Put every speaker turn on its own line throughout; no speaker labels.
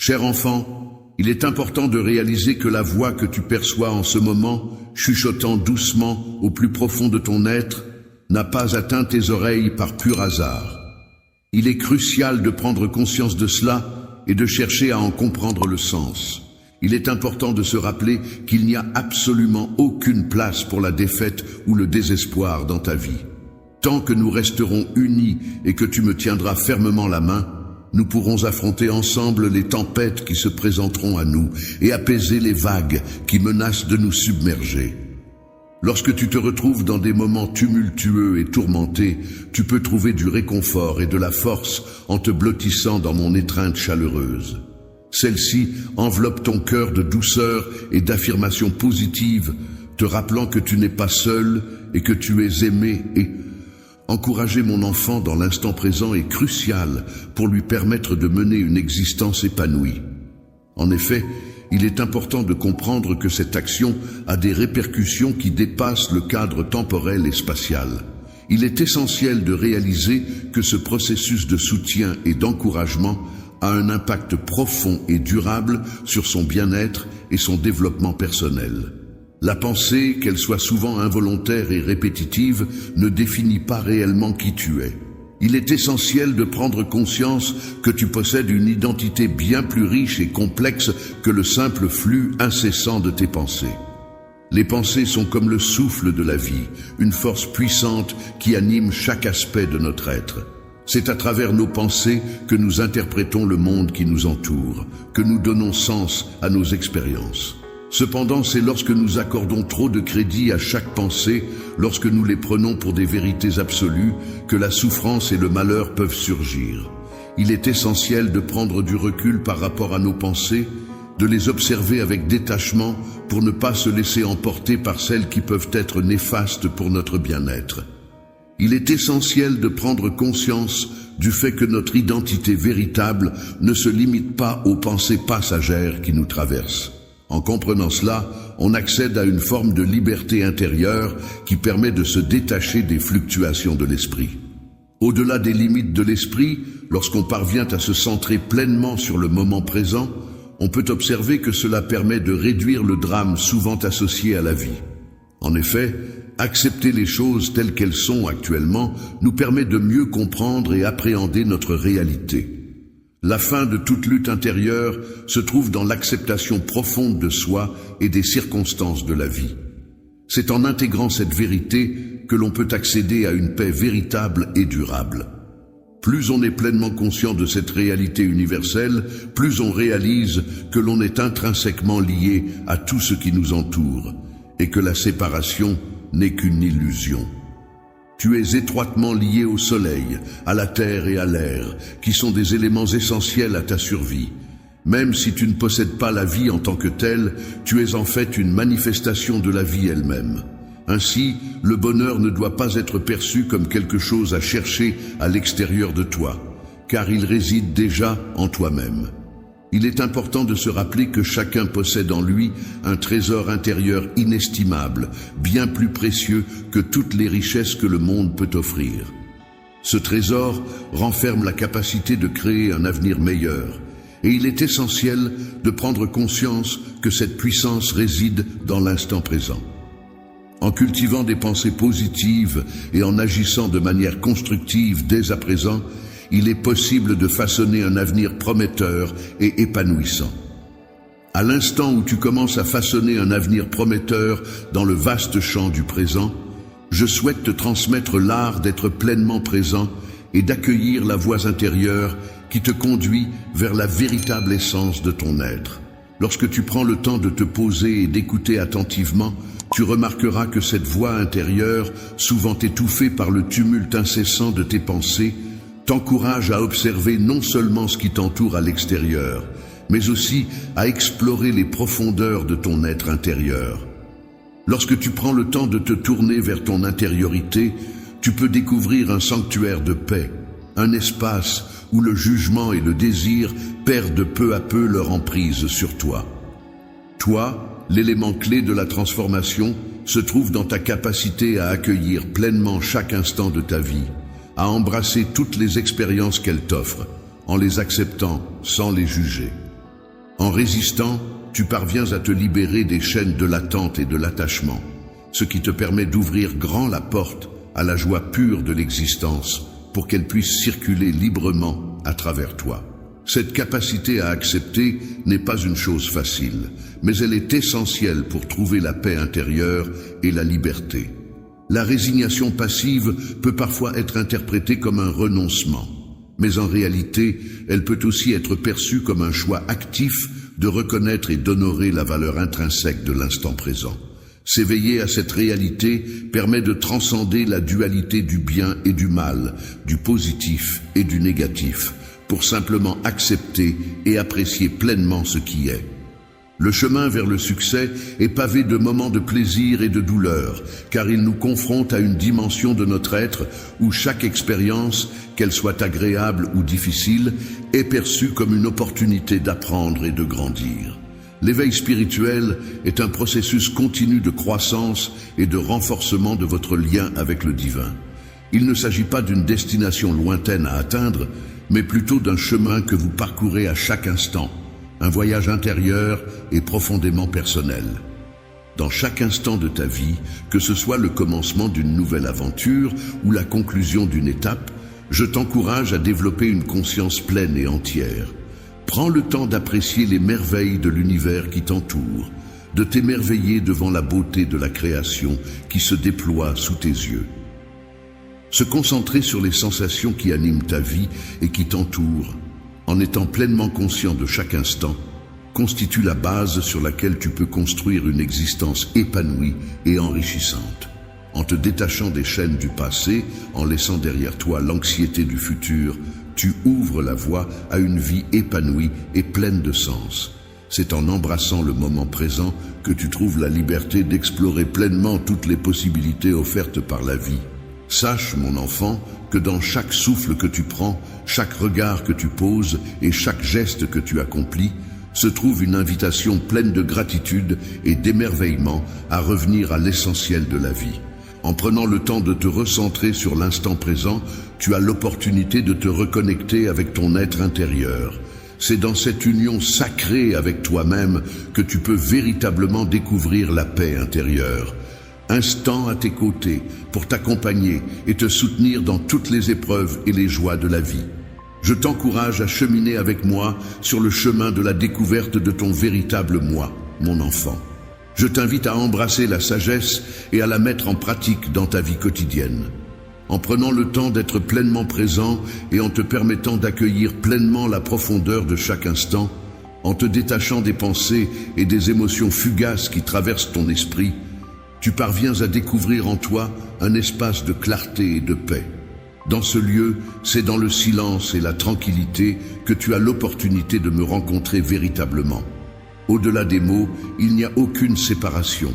Cher enfant, il est important de réaliser que la voix que tu perçois en ce moment, chuchotant doucement au plus profond de ton être, n'a pas atteint tes oreilles par pur hasard. Il est crucial de prendre conscience de cela et de chercher à en comprendre le sens. Il est important de se rappeler qu'il n'y a absolument aucune place pour la défaite ou le désespoir dans ta vie. Tant que nous resterons unis et que tu me tiendras fermement la main, nous pourrons affronter ensemble les tempêtes qui se présenteront à nous et apaiser les vagues qui menacent de nous submerger. Lorsque tu te retrouves dans des moments tumultueux et tourmentés, tu peux trouver du réconfort et de la force en te blottissant dans mon étreinte chaleureuse. Celle-ci enveloppe ton cœur de douceur et d'affirmations positives, te rappelant que tu n'es pas seul et que tu es aimé et encourager mon enfant dans l'instant présent est crucial pour lui permettre de mener une existence épanouie. En effet, il est important de comprendre que cette action a des répercussions qui dépassent le cadre temporel et spatial. Il est essentiel de réaliser que ce processus de soutien et d'encouragement a un impact profond et durable sur son bien-être et son développement personnel. La pensée, qu'elle soit souvent involontaire et répétitive, ne définit pas réellement qui tu es. Il est essentiel de prendre conscience que tu possèdes une identité bien plus riche et complexe que le simple flux incessant de tes pensées. Les pensées sont comme le souffle de la vie, une force puissante qui anime chaque aspect de notre être. C'est à travers nos pensées que nous interprétons le monde qui nous entoure, que nous donnons sens à nos expériences. Cependant, c'est lorsque nous accordons trop de crédit à chaque pensée, lorsque nous les prenons pour des vérités absolues, que la souffrance et le malheur peuvent surgir. Il est essentiel de prendre du recul par rapport à nos pensées, de les observer avec détachement pour ne pas se laisser emporter par celles qui peuvent être néfastes pour notre bien-être. Il est essentiel de prendre conscience du fait que notre identité véritable ne se limite pas aux pensées passagères qui nous traversent. En comprenant cela, on accède à une forme de liberté intérieure qui permet de se détacher des fluctuations de l'esprit. Au-delà des limites de l'esprit, lorsqu'on parvient à se centrer pleinement sur le moment présent, on peut observer que cela permet de réduire le drame souvent associé à la vie. En effet, accepter les choses telles qu'elles sont actuellement nous permet de mieux comprendre et appréhender notre réalité. La fin de toute lutte intérieure se trouve dans l'acceptation profonde de soi et des circonstances de la vie. C'est en intégrant cette vérité que l'on peut accéder à une paix véritable et durable. Plus on est pleinement conscient de cette réalité universelle, plus on réalise que l'on est intrinsèquement lié à tout ce qui nous entoure et que la séparation n'est qu'une illusion. Tu es étroitement lié au soleil, à la terre et à l'air, qui sont des éléments essentiels à ta survie. Même si tu ne possèdes pas la vie en tant que telle, tu es en fait une manifestation de la vie elle-même. Ainsi, le bonheur ne doit pas être perçu comme quelque chose à chercher à l'extérieur de toi, car il réside déjà en toi-même. Il est important de se rappeler que chacun possède en lui un trésor intérieur inestimable, bien plus précieux que toutes les richesses que le monde peut offrir. Ce trésor renferme la capacité de créer un avenir meilleur, et il est essentiel de prendre conscience que cette puissance réside dans l'instant présent. En cultivant des pensées positives et en agissant de manière constructive dès à présent, il est possible de façonner un avenir prometteur et épanouissant. À l'instant où tu commences à façonner un avenir prometteur dans le vaste champ du présent, je souhaite te transmettre l'art d'être pleinement présent et d'accueillir la voix intérieure qui te conduit vers la véritable essence de ton être. Lorsque tu prends le temps de te poser et d'écouter attentivement, tu remarqueras que cette voix intérieure, souvent étouffée par le tumulte incessant de tes pensées, t'encourage à observer non seulement ce qui t'entoure à l'extérieur, mais aussi à explorer les profondeurs de ton être intérieur. Lorsque tu prends le temps de te tourner vers ton intériorité, tu peux découvrir un sanctuaire de paix, un espace où le jugement et le désir perdent peu à peu leur emprise sur toi. Toi, l'élément clé de la transformation, se trouve dans ta capacité à accueillir pleinement chaque instant de ta vie, à embrasser toutes les expériences qu'elle t'offre, en les acceptant sans les juger. En résistant, tu parviens à te libérer des chaînes de l'attente et de l'attachement, ce qui te permet d'ouvrir grand la porte à la joie pure de l'existence pour qu'elle puisse circuler librement à travers toi. Cette capacité à accepter n'est pas une chose facile, mais elle est essentielle pour trouver la paix intérieure et la liberté. La résignation passive peut parfois être interprétée comme un renoncement, mais en réalité, elle peut aussi être perçue comme un choix actif de reconnaître et d'honorer la valeur intrinsèque de l'instant présent. S'éveiller à cette réalité permet de transcender la dualité du bien et du mal, du positif et du négatif, pour simplement accepter et apprécier pleinement ce qui est. Le chemin vers le succès est pavé de moments de plaisir et de douleur, car il nous confronte à une dimension de notre être où chaque expérience, qu'elle soit agréable ou difficile, est perçue comme une opportunité d'apprendre et de grandir. L'éveil spirituel est un processus continu de croissance et de renforcement de votre lien avec le divin. Il ne s'agit pas d'une destination lointaine à atteindre, mais plutôt d'un chemin que vous parcourez à chaque instant, un voyage intérieur et profondément personnel. Dans chaque instant de ta vie, que ce soit le commencement d'une nouvelle aventure ou la conclusion d'une étape, je t'encourage à développer une conscience pleine et entière. Prends le temps d'apprécier les merveilles de l'univers qui t'entoure, de t'émerveiller devant la beauté de la création qui se déploie sous tes yeux. Se concentrer sur les sensations qui animent ta vie et qui t'entourent, en étant pleinement conscient de chaque instant, constitue la base sur laquelle tu peux construire une existence épanouie et enrichissante. En te détachant des chaînes du passé, en laissant derrière toi l'anxiété du futur, tu ouvres la voie à une vie épanouie et pleine de sens. C'est en embrassant le moment présent que tu trouves la liberté d'explorer pleinement toutes les possibilités offertes par la vie. Sache, mon enfant, que dans chaque souffle que tu prends, chaque regard que tu poses et chaque geste que tu accomplis, se trouve une invitation pleine de gratitude et d'émerveillement à revenir à l'essentiel de la vie. En prenant le temps de te recentrer sur l'instant présent, tu as l'opportunité de te reconnecter avec ton être intérieur. C'est dans cette union sacrée avec toi-même que tu peux véritablement découvrir la paix intérieure. Instant à tes côtés pour t'accompagner et te soutenir dans toutes les épreuves et les joies de la vie. Je t'encourage à cheminer avec moi sur le chemin de la découverte de ton véritable moi, mon enfant. Je t'invite à embrasser la sagesse et à la mettre en pratique dans ta vie quotidienne. En prenant le temps d'être pleinement présent et en te permettant d'accueillir pleinement la profondeur de chaque instant, en te détachant des pensées et des émotions fugaces qui traversent ton esprit, tu parviens à découvrir en toi un espace de clarté et de paix. Dans ce lieu, c'est dans le silence et la tranquillité que tu as l'opportunité de me rencontrer véritablement. Au-delà des mots, il n'y a aucune séparation.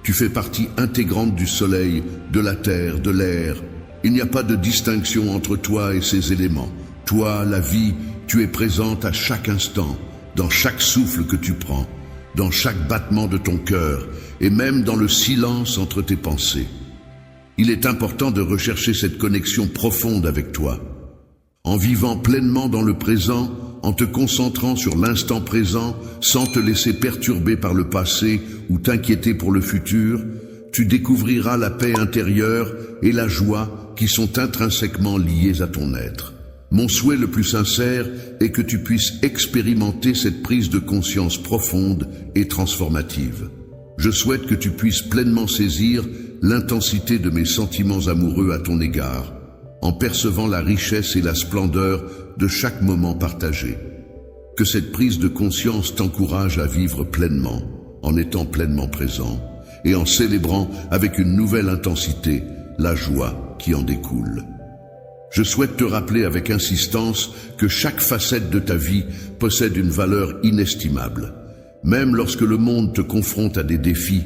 Tu fais partie intégrante du soleil, de la terre, de l'air. Il n'y a pas de distinction entre toi et ces éléments. Toi, la vie, tu es présente à chaque instant, dans chaque souffle que tu prends, dans chaque battement de ton cœur et même dans le silence entre tes pensées. Il est important de rechercher cette connexion profonde avec toi. En vivant pleinement dans le présent, en te concentrant sur l'instant présent, sans te laisser perturber par le passé ou t'inquiéter pour le futur, tu découvriras la paix intérieure et la joie qui sont intrinsèquement liées à ton être. Mon souhait le plus sincère est que tu puisses expérimenter cette prise de conscience profonde et transformative. Je souhaite que tu puisses pleinement saisir l'intensité de mes sentiments amoureux à ton égard, en percevant la richesse et la splendeur de chaque moment partagé. Que cette prise de conscience t'encourage à vivre pleinement, en étant pleinement présent, et en célébrant avec une nouvelle intensité la joie qui en découle. Je souhaite te rappeler avec insistance que chaque facette de ta vie possède une valeur inestimable. Même lorsque le monde te confronte à des défis,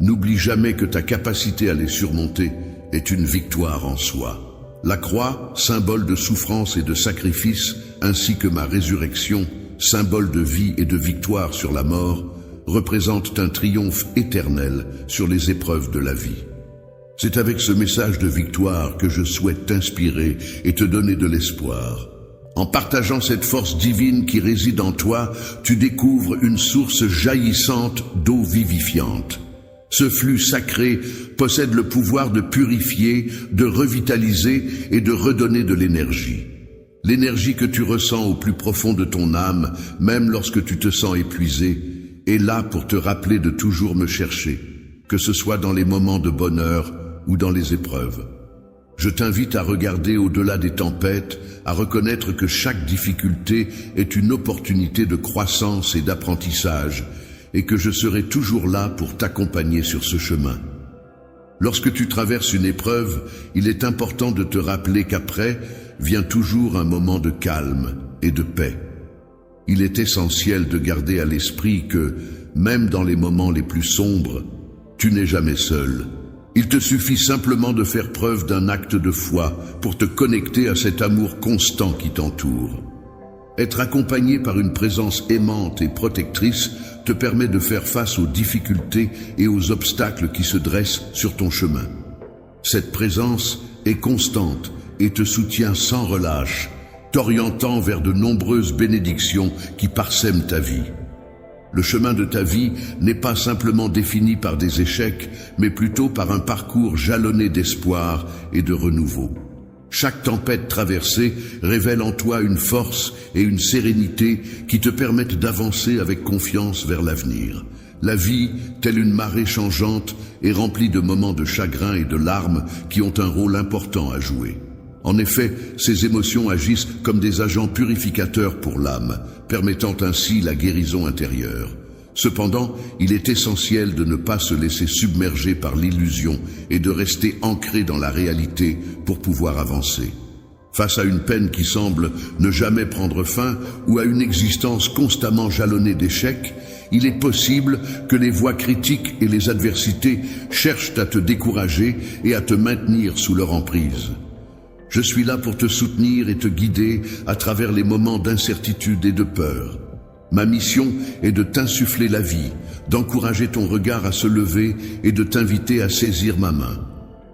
n'oublie jamais que ta capacité à les surmonter est une victoire en soi. La croix, symbole de souffrance et de sacrifice, ainsi que ma résurrection, symbole de vie et de victoire sur la mort, représentent un triomphe éternel sur les épreuves de la vie. C'est avec ce message de victoire que je souhaite t'inspirer et te donner de l'espoir. En partageant cette force divine qui réside en toi, tu découvres une source jaillissante d'eau vivifiante. Ce flux sacré possède le pouvoir de purifier, de revitaliser et de redonner de l'énergie. L'énergie que tu ressens au plus profond de ton âme, même lorsque tu te sens épuisé, est là pour te rappeler de toujours me chercher, que ce soit dans les moments de bonheur ou dans les épreuves. Je t'invite à regarder au-delà des tempêtes, à reconnaître que chaque difficulté est une opportunité de croissance et d'apprentissage, et que je serai toujours là pour t'accompagner sur ce chemin. Lorsque tu traverses une épreuve, il est important de te rappeler qu'après vient toujours un moment de calme et de paix. Il est essentiel de garder à l'esprit que, même dans les moments les plus sombres, tu n'es jamais seul. Il te suffit simplement de faire preuve d'un acte de foi pour te connecter à cet amour constant qui t'entoure. Être accompagné par une présence aimante et protectrice te permet de faire face aux difficultés et aux obstacles qui se dressent sur ton chemin. Cette présence est constante et te soutient sans relâche, t'orientant vers de nombreuses bénédictions qui parsèment ta vie. Le chemin de ta vie n'est pas simplement défini par des échecs, mais plutôt par un parcours jalonné d'espoir et de renouveau. Chaque tempête traversée révèle en toi une force et une sérénité qui te permettent d'avancer avec confiance vers l'avenir. La vie, telle une marée changeante, est remplie de moments de chagrin et de larmes qui ont un rôle important à jouer. En effet, ces émotions agissent comme des agents purificateurs pour l'âme, permettant ainsi la guérison intérieure. Cependant, il est essentiel de ne pas se laisser submerger par l'illusion et de rester ancré dans la réalité pour pouvoir avancer. Face à une peine qui semble ne jamais prendre fin ou à une existence constamment jalonnée d'échecs, il est possible que les voix critiques et les adversités cherchent à te décourager et à te maintenir sous leur emprise. Je suis là pour te soutenir et te guider à travers les moments d'incertitude et de peur. Ma mission est de t'insuffler la vie, d'encourager ton regard à se lever et de t'inviter à saisir ma main.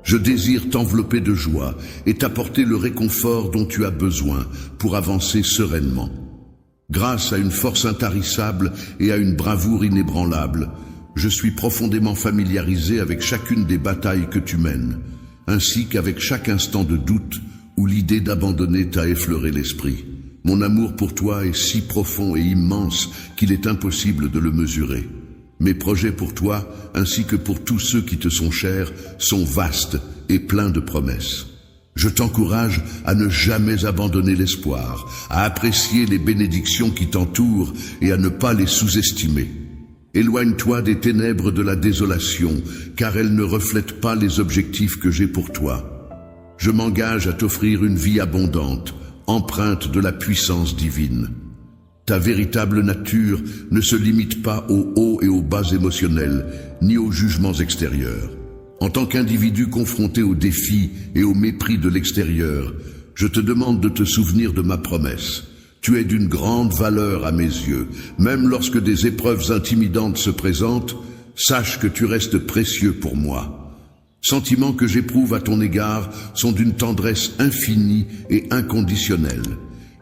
Je désire t'envelopper de joie et t'apporter le réconfort dont tu as besoin pour avancer sereinement. Grâce à une force intarissable et à une bravoure inébranlable, je suis profondément familiarisé avec chacune des batailles que tu mènes, ainsi qu'avec chaque instant de doute où l'idée d'abandonner t'a effleuré l'esprit. Mon amour pour toi est si profond et immense qu'il est impossible de le mesurer. Mes projets pour toi, ainsi que pour tous ceux qui te sont chers, sont vastes et pleins de promesses. Je t'encourage à ne jamais abandonner l'espoir, à apprécier les bénédictions qui t'entourent et à ne pas les sous-estimer. Éloigne-toi des ténèbres de la désolation, car elles ne reflètent pas les objectifs que j'ai pour toi. Je m'engage à t'offrir une vie abondante, empreinte de la puissance divine. Ta véritable nature ne se limite pas aux hauts et aux bas émotionnels, ni aux jugements extérieurs. En tant qu'individu confronté aux défis et au mépris de l'extérieur, je te demande de te souvenir de ma promesse. Tu es d'une grande valeur à mes yeux. Même lorsque des épreuves intimidantes se présentent, sache que tu restes précieux pour moi. Sentiments que j'éprouve à ton égard sont d'une tendresse infinie et inconditionnelle.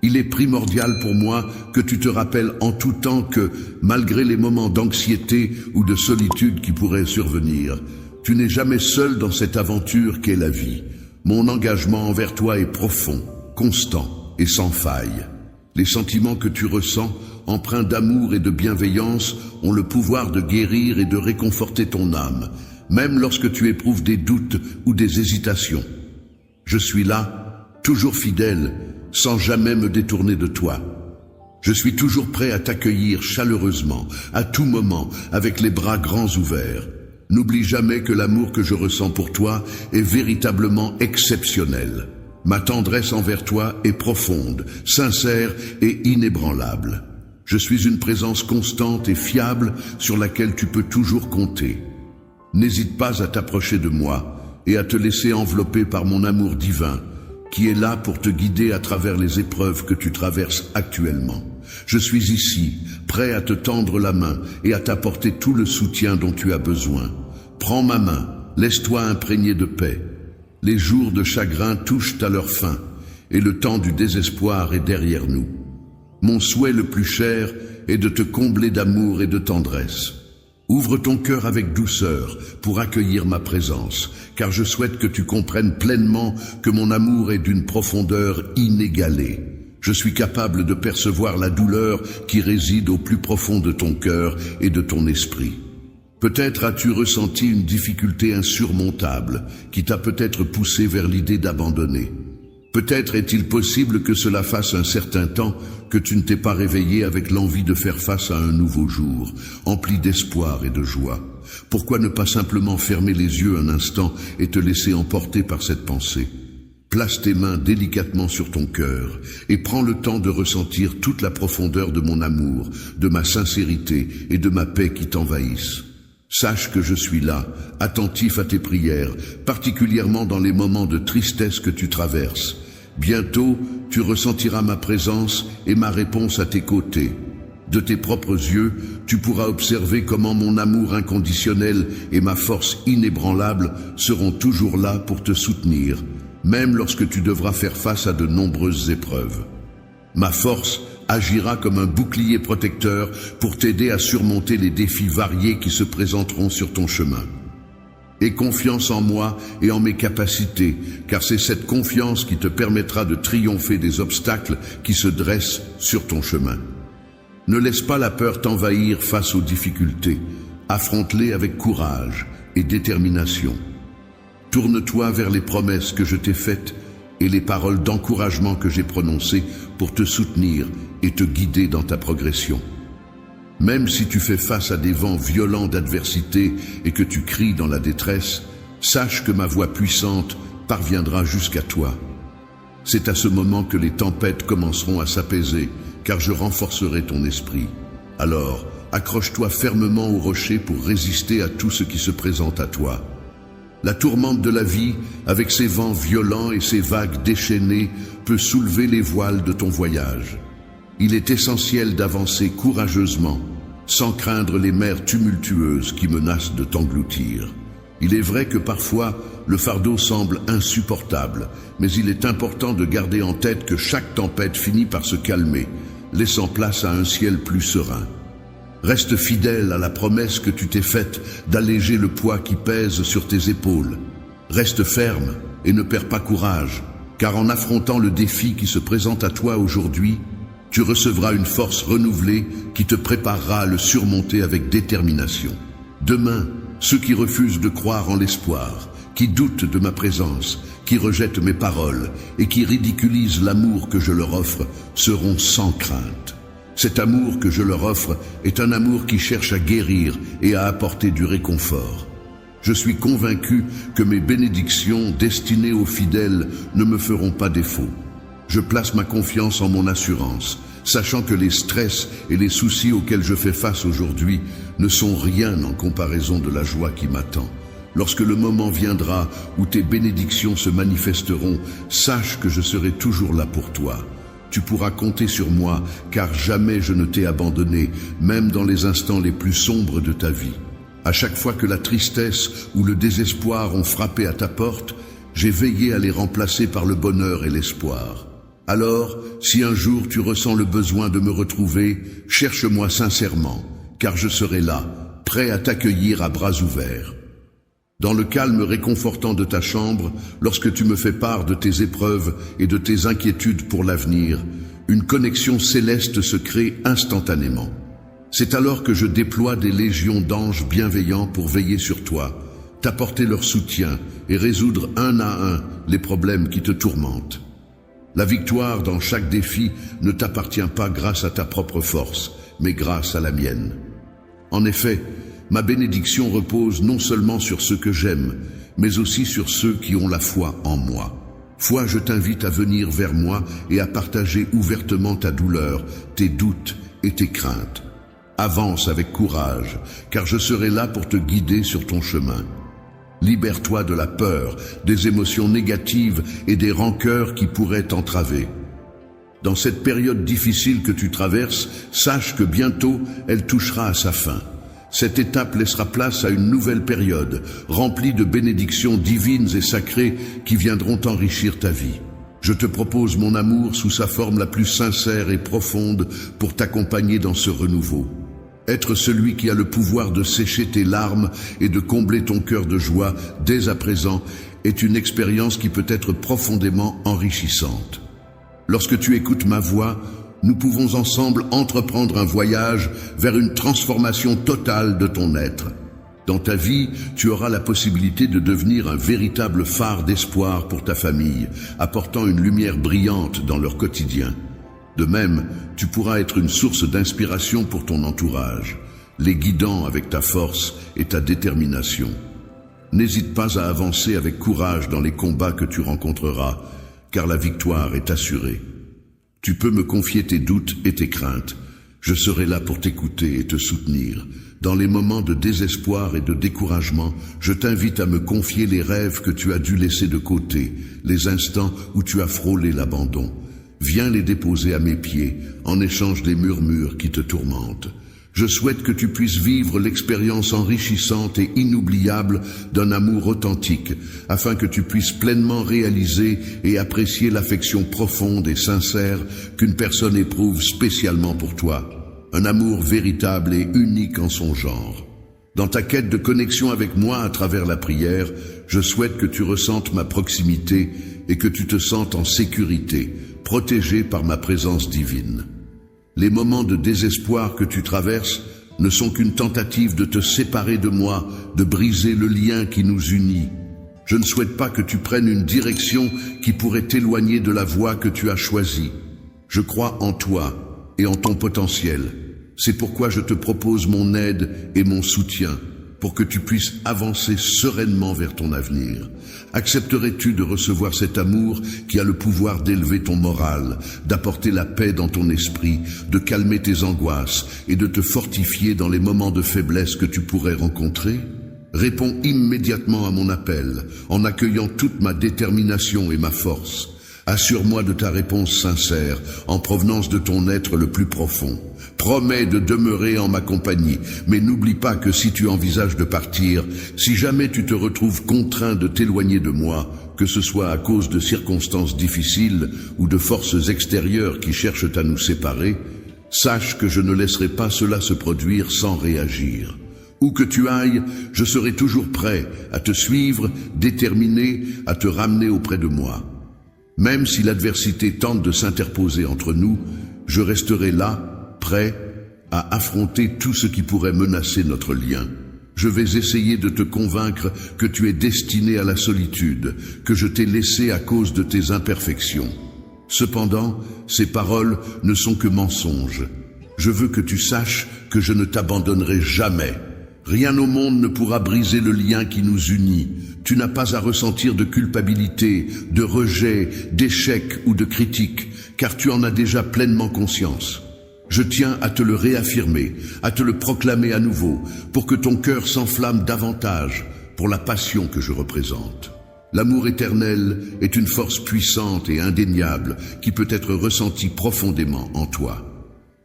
Il est primordial pour moi que tu te rappelles en tout temps que, malgré les moments d'anxiété ou de solitude qui pourraient survenir, tu n'es jamais seul dans cette aventure qu'est la vie. Mon engagement envers toi est profond, constant et sans faille. Les sentiments que tu ressens, empreints d'amour et de bienveillance, ont le pouvoir de guérir et de réconforter ton âme, même lorsque tu éprouves des doutes ou des hésitations. Je suis là, toujours fidèle, sans jamais me détourner de toi. Je suis toujours prêt à t'accueillir chaleureusement, à tout moment, avec les bras grands ouverts. N'oublie jamais que l'amour que je ressens pour toi est véritablement exceptionnel. Ma tendresse envers toi est profonde, sincère et inébranlable. Je suis une présence constante et fiable sur laquelle tu peux toujours compter. N'hésite pas à t'approcher de moi et à te laisser envelopper par mon amour divin, qui est là pour te guider à travers les épreuves que tu traverses actuellement. Je suis ici, prêt à te tendre la main et à t'apporter tout le soutien dont tu as besoin. Prends ma main, laisse-toi imprégner de paix. Les jours de chagrin touchent à leur fin, et le temps du désespoir est derrière nous. Mon souhait le plus cher est de te combler d'amour et de tendresse. Ouvre ton cœur avec douceur pour accueillir ma présence, car je souhaite que tu comprennes pleinement que mon amour est d'une profondeur inégalée. Je suis capable de percevoir la douleur qui réside au plus profond de ton cœur et de ton esprit. Peut-être as-tu ressenti une difficulté insurmontable qui t'a peut-être poussé vers l'idée d'abandonner. Peut-être est-il possible que cela fasse un certain temps que tu ne t'es pas réveillé avec l'envie de faire face à un nouveau jour, empli d'espoir et de joie. Pourquoi ne pas simplement fermer les yeux un instant et te laisser emporter par cette pensée? Place tes mains délicatement sur ton cœur et prends le temps de ressentir toute la profondeur de mon amour, de ma sincérité et de ma paix qui t'envahissent. Sache que je suis là, attentif à tes prières, particulièrement dans les moments de tristesse que tu traverses. Bientôt, tu ressentiras ma présence et ma réponse à tes côtés. De tes propres yeux, tu pourras observer comment mon amour inconditionnel et ma force inébranlable seront toujours là pour te soutenir, même lorsque tu devras faire face à de nombreuses épreuves. Ma force agira comme un bouclier protecteur pour t'aider à surmonter les défis variés qui se présenteront sur ton chemin. Aie confiance en moi et en mes capacités, car c'est cette confiance qui te permettra de triompher des obstacles qui se dressent sur ton chemin. Ne laisse pas la peur t'envahir face aux difficultés. Affronte-les avec courage et détermination. Tourne-toi vers les promesses que je t'ai faites et les paroles d'encouragement que j'ai prononcées pour te soutenir et te guider dans ta progression. Même si tu fais face à des vents violents d'adversité et que tu cries dans la détresse, sache que ma voix puissante parviendra jusqu'à toi. C'est à ce moment que les tempêtes commenceront à s'apaiser, car je renforcerai ton esprit. Alors, accroche-toi fermement au rocher pour résister à tout ce qui se présente à toi. La tourmente de la vie, avec ses vents violents et ses vagues déchaînées, peut soulever les voiles de ton voyage. Il est essentiel d'avancer courageusement, sans craindre les mers tumultueuses qui menacent de t'engloutir. Il est vrai que parfois, le fardeau semble insupportable, mais il est important de garder en tête que chaque tempête finit par se calmer, laissant place à un ciel plus serein. Reste fidèle à la promesse que tu t'es faite d'alléger le poids qui pèse sur tes épaules. Reste ferme et ne perds pas courage, car en affrontant le défi qui se présente à toi aujourd'hui, tu recevras une force renouvelée qui te préparera à le surmonter avec détermination. Demain, ceux qui refusent de croire en l'espoir, qui doutent de ma présence, qui rejettent mes paroles et qui ridiculisent l'amour que je leur offre, seront sans crainte. Cet amour que je leur offre est un amour qui cherche à guérir et à apporter du réconfort. Je suis convaincu que mes bénédictions destinées aux fidèles ne me feront pas défaut. Je place ma confiance en mon assurance, sachant que les stress et les soucis auxquels je fais face aujourd'hui ne sont rien en comparaison de la joie qui m'attend. Lorsque le moment viendra où tes bénédictions se manifesteront, sache que je serai toujours là pour toi. Tu pourras compter sur moi, car jamais je ne t'ai abandonné, même dans les instants les plus sombres de ta vie. À chaque fois que la tristesse ou le désespoir ont frappé à ta porte, j'ai veillé à les remplacer par le bonheur et l'espoir. Alors, si un jour tu ressens le besoin de me retrouver, cherche-moi sincèrement, car je serai là, prêt à t'accueillir à bras ouverts. Dans le calme réconfortant de ta chambre, lorsque tu me fais part de tes épreuves et de tes inquiétudes pour l'avenir, une connexion céleste se crée instantanément. C'est alors que je déploie des légions d'anges bienveillants pour veiller sur toi, t'apporter leur soutien et résoudre un à un les problèmes qui te tourmentent. La victoire dans chaque défi ne t'appartient pas grâce à ta propre force, mais grâce à la mienne. En effet, ma bénédiction repose non seulement sur ceux que j'aime, mais aussi sur ceux qui ont la foi en moi. Foi, je t'invite à venir vers moi et à partager ouvertement ta douleur, tes doutes et tes craintes. Avance avec courage, car je serai là pour te guider sur ton chemin. Libère-toi de la peur, des émotions négatives et des rancœurs qui pourraient t'entraver. Dans cette période difficile que tu traverses, sache que bientôt elle touchera à sa fin. Cette étape laissera place à une nouvelle période, remplie de bénédictions divines et sacrées qui viendront enrichir ta vie. Je te propose mon amour sous sa forme la plus sincère et profonde pour t'accompagner dans ce renouveau. Être celui qui a le pouvoir de sécher tes larmes et de combler ton cœur de joie dès à présent est une expérience qui peut être profondément enrichissante. Lorsque tu écoutes ma voix, nous pouvons ensemble entreprendre un voyage vers une transformation totale de ton être. Dans ta vie, tu auras la possibilité de devenir un véritable phare d'espoir pour ta famille, apportant une lumière brillante dans leur quotidien. De même, tu pourras être une source d'inspiration pour ton entourage, les guidant avec ta force et ta détermination. N'hésite pas à avancer avec courage dans les combats que tu rencontreras, car la victoire est assurée. Tu peux me confier tes doutes et tes craintes. Je serai là pour t'écouter et te soutenir. Dans les moments de désespoir et de découragement, je t'invite à me confier les rêves que tu as dû laisser de côté, les instants où tu as frôlé l'abandon. Viens les déposer à mes pieds, en échange des murmures qui te tourmentent. Je souhaite que tu puisses vivre l'expérience enrichissante et inoubliable d'un amour authentique, afin que tu puisses pleinement réaliser et apprécier l'affection profonde et sincère qu'une personne éprouve spécialement pour toi. Un amour véritable et unique en son genre. Dans ta quête de connexion avec moi à travers la prière, je souhaite que tu ressentes ma proximité et que tu te sentes en sécurité, protégé par ma présence divine. Les moments de désespoir que tu traverses ne sont qu'une tentative de te séparer de moi, de briser le lien qui nous unit. Je ne souhaite pas que tu prennes une direction qui pourrait t'éloigner de la voie que tu as choisie. Je crois en toi et en ton potentiel. C'est pourquoi je te propose mon aide et mon soutien pour que tu puisses avancer sereinement vers ton avenir. Accepterais-tu de recevoir cet amour qui a le pouvoir d'élever ton moral, d'apporter la paix dans ton esprit, de calmer tes angoisses et de te fortifier dans les moments de faiblesse que tu pourrais rencontrer? Réponds immédiatement à mon appel, en accueillant toute ma détermination et ma force. Assure-moi de ta réponse sincère, en provenance de ton être le plus profond. Promets de demeurer en ma compagnie, mais n'oublie pas que si tu envisages de partir, si jamais tu te retrouves contraint de t'éloigner de moi, que ce soit à cause de circonstances difficiles ou de forces extérieures qui cherchent à nous séparer, sache que je ne laisserai pas cela se produire sans réagir. Où que tu ailles, je serai toujours prêt à te suivre, déterminé à te ramener auprès de moi. Même si l'adversité tente de s'interposer entre nous, je resterai là, prêt à affronter tout ce qui pourrait menacer notre lien. Je vais essayer de te convaincre que tu es destiné à la solitude, que je t'ai laissé à cause de tes imperfections. Cependant, ces paroles ne sont que mensonges. Je veux que tu saches que je ne t'abandonnerai jamais. Rien au monde ne pourra briser le lien qui nous unit. Tu n'as pas à ressentir de culpabilité, de rejet, d'échec ou de critique, car tu en as déjà pleinement conscience. Je tiens à te le réaffirmer, à te le proclamer à nouveau, pour que ton cœur s'enflamme davantage pour la passion que je représente. L'amour éternel est une force puissante et indéniable qui peut être ressentie profondément en toi.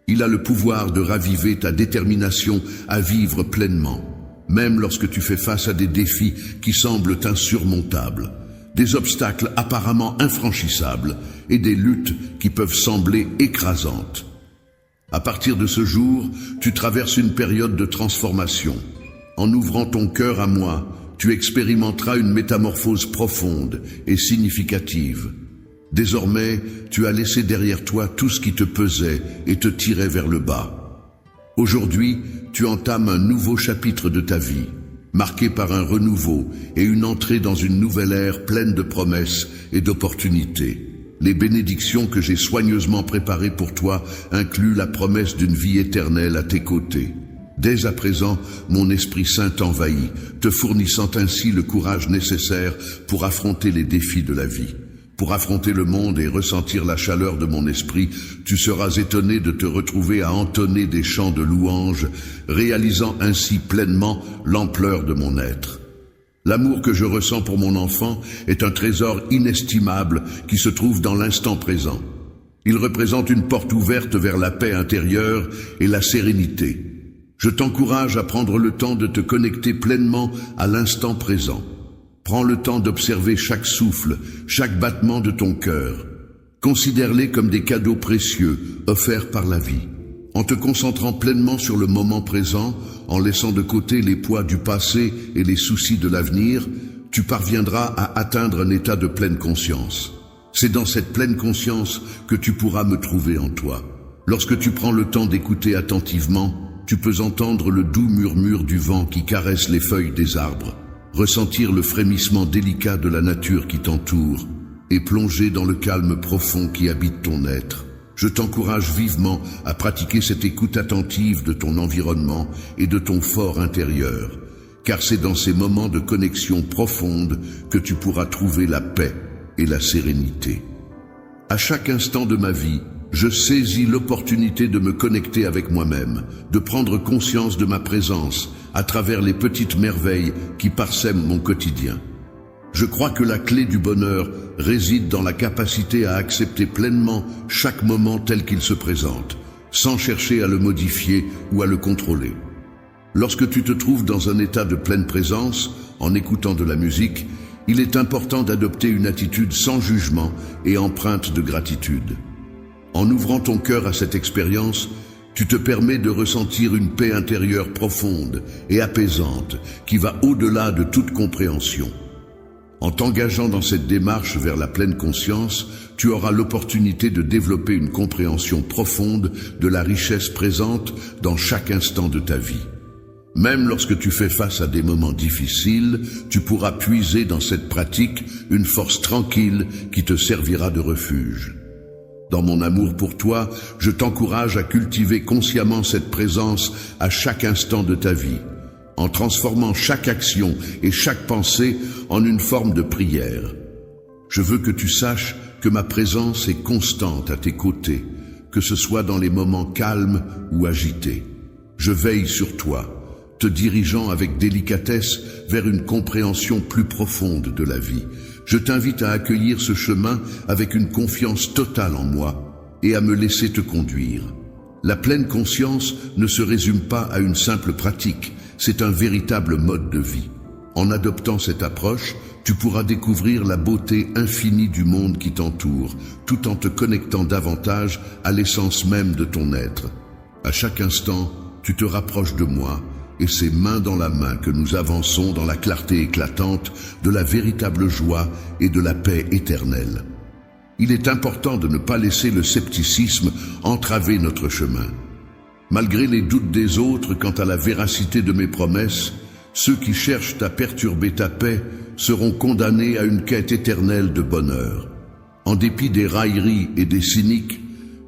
Il a le pouvoir de raviver ta détermination à vivre pleinement, même lorsque tu fais face à des défis qui semblent insurmontables, des obstacles apparemment infranchissables et des luttes qui peuvent sembler écrasantes. À partir de ce jour, tu traverses une période de transformation. En ouvrant ton cœur à moi, tu expérimenteras une métamorphose profonde et significative. Désormais, tu as laissé derrière toi tout ce qui te pesait et te tirait vers le bas. Aujourd'hui, tu entames un nouveau chapitre de ta vie, marqué par un renouveau et une entrée dans une nouvelle ère pleine de promesses et d'opportunités. Les bénédictions que j'ai soigneusement préparées pour toi incluent la promesse d'une vie éternelle à tes côtés. Dès à présent, mon Esprit Saint t'envahit, te fournissant ainsi le courage nécessaire pour affronter les défis de la vie. Pour affronter le monde et ressentir la chaleur de mon esprit, tu seras étonné de te retrouver à entonner des chants de louanges, réalisant ainsi pleinement l'ampleur de mon être. L'amour que je ressens pour mon enfant est un trésor inestimable qui se trouve dans l'instant présent. Il représente une porte ouverte vers la paix intérieure et la sérénité. Je t'encourage à prendre le temps de te connecter pleinement à l'instant présent. Prends le temps d'observer chaque souffle, chaque battement de ton cœur. Considère-les comme des cadeaux précieux offerts par la vie. En te concentrant pleinement sur le moment présent, en laissant de côté les poids du passé et les soucis de l'avenir, tu parviendras à atteindre un état de pleine conscience. C'est dans cette pleine conscience que tu pourras me trouver en toi. Lorsque tu prends le temps d'écouter attentivement, tu peux entendre le doux murmure du vent qui caresse les feuilles des arbres, ressentir le frémissement délicat de la nature qui t'entoure et plonger dans le calme profond qui habite ton être. Je t'encourage vivement à pratiquer cette écoute attentive de ton environnement et de ton fort intérieur, car c'est dans ces moments de connexion profonde que tu pourras trouver la paix et la sérénité. À chaque instant de ma vie, je saisis l'opportunité de me connecter avec moi-même, de prendre conscience de ma présence à travers les petites merveilles qui parsèment mon quotidien. Je crois que la clé du bonheur réside dans la capacité à accepter pleinement chaque moment tel qu'il se présente, sans chercher à le modifier ou à le contrôler. Lorsque tu te trouves dans un état de pleine présence, en écoutant de la musique, il est important d'adopter une attitude sans jugement et empreinte de gratitude. En ouvrant ton cœur à cette expérience, tu te permets de ressentir une paix intérieure profonde et apaisante qui va au-delà de toute compréhension. En t'engageant dans cette démarche vers la pleine conscience, tu auras l'opportunité de développer une compréhension profonde de la richesse présente dans chaque instant de ta vie. Même lorsque tu fais face à des moments difficiles, tu pourras puiser dans cette pratique une force tranquille qui te servira de refuge. Dans mon amour pour toi, je t'encourage à cultiver consciemment cette présence à chaque instant de ta vie, en transformant chaque action et chaque pensée en une forme de prière. Je veux que tu saches que ma présence est constante à tes côtés, que ce soit dans les moments calmes ou agités. Je veille sur toi, te dirigeant avec délicatesse vers une compréhension plus profonde de la vie. Je t'invite à accueillir ce chemin avec une confiance totale en moi et à me laisser te conduire. La pleine conscience ne se résume pas à une simple pratique, c'est un véritable mode de vie. En adoptant cette approche, tu pourras découvrir la beauté infinie du monde qui t'entoure, tout en te connectant davantage à l'essence même de ton être. À chaque instant, tu te rapproches de moi, et c'est main dans la main que nous avançons dans la clarté éclatante de la véritable joie et de la paix éternelle. Il est important de ne pas laisser le scepticisme entraver notre chemin. Malgré les doutes des autres quant à la véracité de mes promesses, ceux qui cherchent à perturber ta paix seront condamnés à une quête éternelle de bonheur. En dépit des railleries et des cyniques,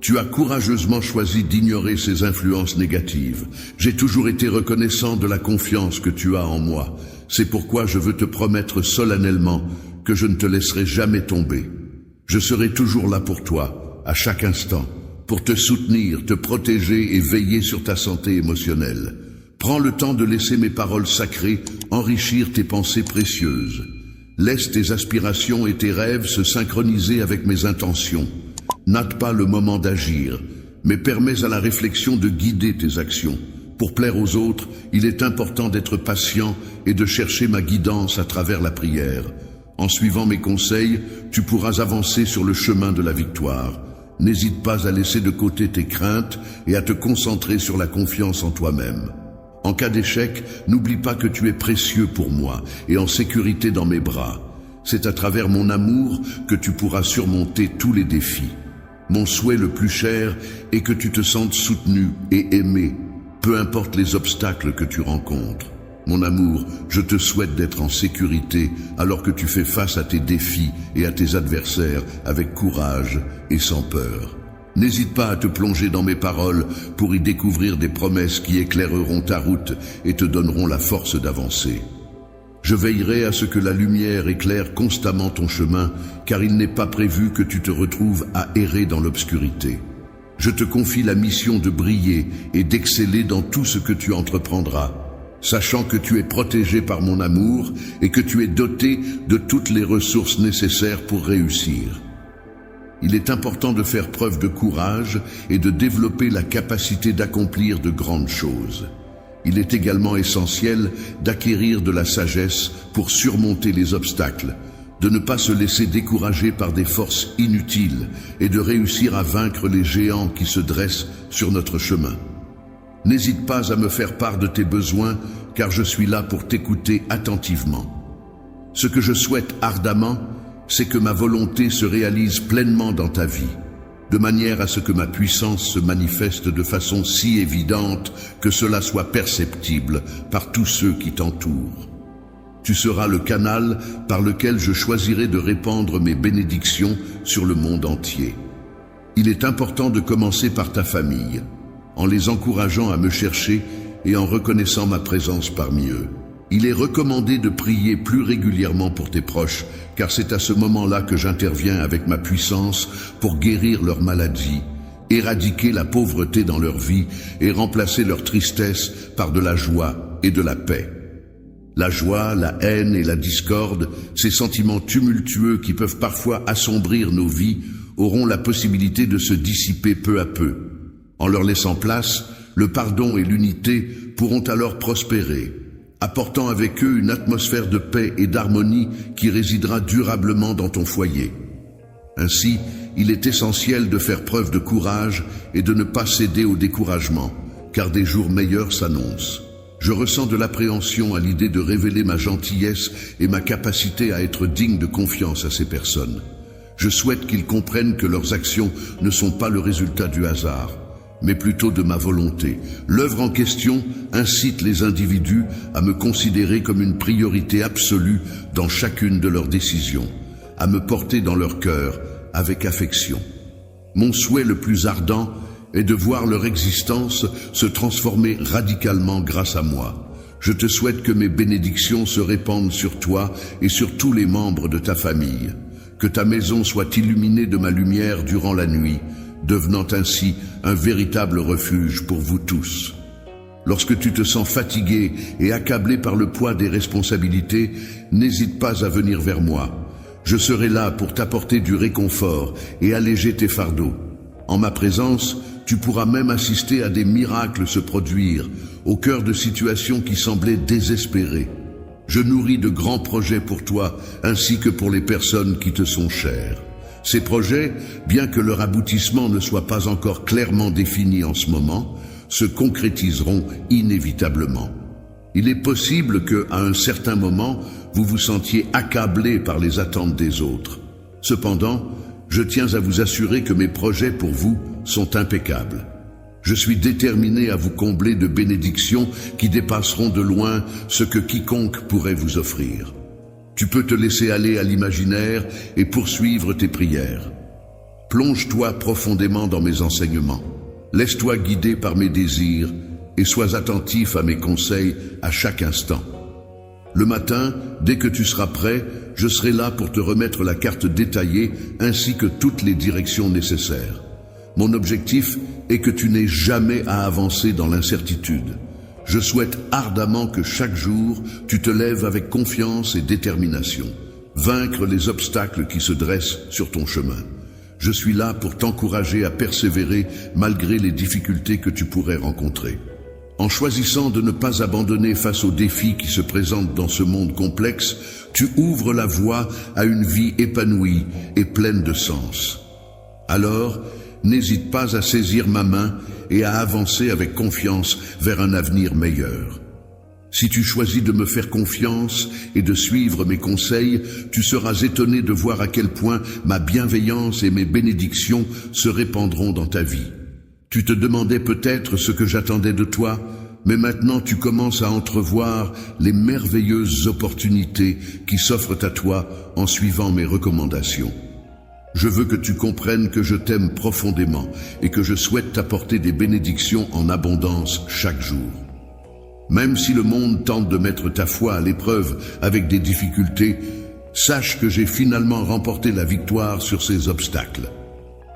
tu as courageusement choisi d'ignorer ces influences négatives. J'ai toujours été reconnaissant de la confiance que tu as en moi. C'est pourquoi je veux te promettre solennellement que je ne te laisserai jamais tomber. Je serai toujours là pour toi, à chaque instant, pour te soutenir, te protéger et veiller sur ta santé émotionnelle. Prends le temps de laisser mes paroles sacrées enrichir tes pensées précieuses. Laisse tes aspirations et tes rêves se synchroniser avec mes intentions. N'hâte pas le moment d'agir, mais permets à la réflexion de guider tes actions. Pour plaire aux autres, il est important d'être patient et de chercher ma guidance à travers la prière. En suivant mes conseils, tu pourras avancer sur le chemin de la victoire. N'hésite pas à laisser de côté tes craintes et à te concentrer sur la confiance en toi-même. En cas d'échec, n'oublie pas que tu es précieux pour moi et en sécurité dans mes bras. C'est à travers mon amour que tu pourras surmonter tous les défis. Mon souhait le plus cher est que tu te sentes soutenu et aimé, peu importe les obstacles que tu rencontres. Mon amour, je te souhaite d'être en sécurité alors que tu fais face à tes défis et à tes adversaires avec courage et sans peur. N'hésite pas à te plonger dans mes paroles pour y découvrir des promesses qui éclaireront ta route et te donneront la force d'avancer. Je veillerai à ce que la lumière éclaire constamment ton chemin, car il n'est pas prévu que tu te retrouves à errer dans l'obscurité. Je te confie la mission de briller et d'exceller dans tout ce que tu entreprendras, sachant que tu es protégé par mon amour et que tu es doté de toutes les ressources nécessaires pour réussir. Il est important de faire preuve de courage et de développer la capacité d'accomplir de grandes choses. Il est également essentiel d'acquérir de la sagesse pour surmonter les obstacles, de ne pas se laisser décourager par des forces inutiles et de réussir à vaincre les géants qui se dressent sur notre chemin. N'hésite pas à me faire part de tes besoins, car je suis là pour t'écouter attentivement. Ce que je souhaite ardemment, c'est que ma volonté se réalise pleinement dans ta vie, de manière à ce que ma puissance se manifeste de façon si évidente que cela soit perceptible par tous ceux qui t'entourent. Tu seras le canal par lequel je choisirai de répandre mes bénédictions sur le monde entier. Il est important de commencer par ta famille, en les encourageant à me chercher et en reconnaissant ma présence parmi eux. Il est recommandé de prier plus régulièrement pour tes proches, car c'est à ce moment-là que j'interviens avec ma puissance pour guérir leurs maladies, éradiquer la pauvreté dans leur vie et remplacer leur tristesse par de la joie et de la paix. La joie, la haine et la discorde, ces sentiments tumultueux qui peuvent parfois assombrir nos vies, auront la possibilité de se dissiper peu à peu. En leur laissant place, le pardon et l'unité pourront alors prospérer, apportant avec eux une atmosphère de paix et d'harmonie qui résidera durablement dans ton foyer. Ainsi, il est essentiel de faire preuve de courage et de ne pas céder au découragement, car des jours meilleurs s'annoncent. Je ressens de l'appréhension à l'idée de révéler ma gentillesse et ma capacité à être digne de confiance à ces personnes. Je souhaite qu'ils comprennent que leurs actions ne sont pas le résultat du hasard, mais plutôt de ma volonté. L'œuvre en question incite les individus à me considérer comme une priorité absolue dans chacune de leurs décisions, à me porter dans leur cœur avec affection. Mon souhait le plus ardent est de voir leur existence se transformer radicalement grâce à moi. Je te souhaite que mes bénédictions se répandent sur toi et sur tous les membres de ta famille, que ta maison soit illuminée de ma lumière durant la nuit, devenant ainsi un véritable refuge pour vous tous. Lorsque tu te sens fatigué et accablé par le poids des responsabilités, n'hésite pas à venir vers moi. Je serai là pour t'apporter du réconfort et alléger tes fardeaux. En ma présence, tu pourras même assister à des miracles se produire, au cœur de situations qui semblaient désespérées. Je nourris de grands projets pour toi, ainsi que pour les personnes qui te sont chères. Ces projets, bien que leur aboutissement ne soit pas encore clairement défini en ce moment, se concrétiseront inévitablement. Il est possible que, à un certain moment, vous vous sentiez accablé par les attentes des autres. Cependant, je tiens à vous assurer que mes projets pour vous sont impeccables. Je suis déterminé à vous combler de bénédictions qui dépasseront de loin ce que quiconque pourrait vous offrir. Tu peux te laisser aller à l'imaginaire et poursuivre tes prières. Plonge-toi profondément dans mes enseignements. Laisse-toi guider par mes désirs et sois attentif à mes conseils à chaque instant. Le matin, dès que tu seras prêt, je serai là pour te remettre la carte détaillée ainsi que toutes les directions nécessaires. Mon objectif est que tu n'aies jamais à avancer dans l'incertitude. Je souhaite ardemment que chaque jour, tu te lèves avec confiance et détermination, vaincre les obstacles qui se dressent sur ton chemin. Je suis là pour t'encourager à persévérer malgré les difficultés que tu pourrais rencontrer. En choisissant de ne pas abandonner face aux défis qui se présentent dans ce monde complexe, tu ouvres la voie à une vie épanouie et pleine de sens. Alors, n'hésite pas à saisir ma main et à avancer avec confiance vers un avenir meilleur. Si tu choisis de me faire confiance et de suivre mes conseils, tu seras étonné de voir à quel point ma bienveillance et mes bénédictions se répandront dans ta vie. Tu te demandais peut-être ce que j'attendais de toi, mais maintenant tu commences à entrevoir les merveilleuses opportunités qui s'offrent à toi en suivant mes recommandations. Je veux que tu comprennes que je t'aime profondément et que je souhaite t'apporter des bénédictions en abondance chaque jour. Même si le monde tente de mettre ta foi à l'épreuve avec des difficultés, sache que j'ai finalement remporté la victoire sur ces obstacles.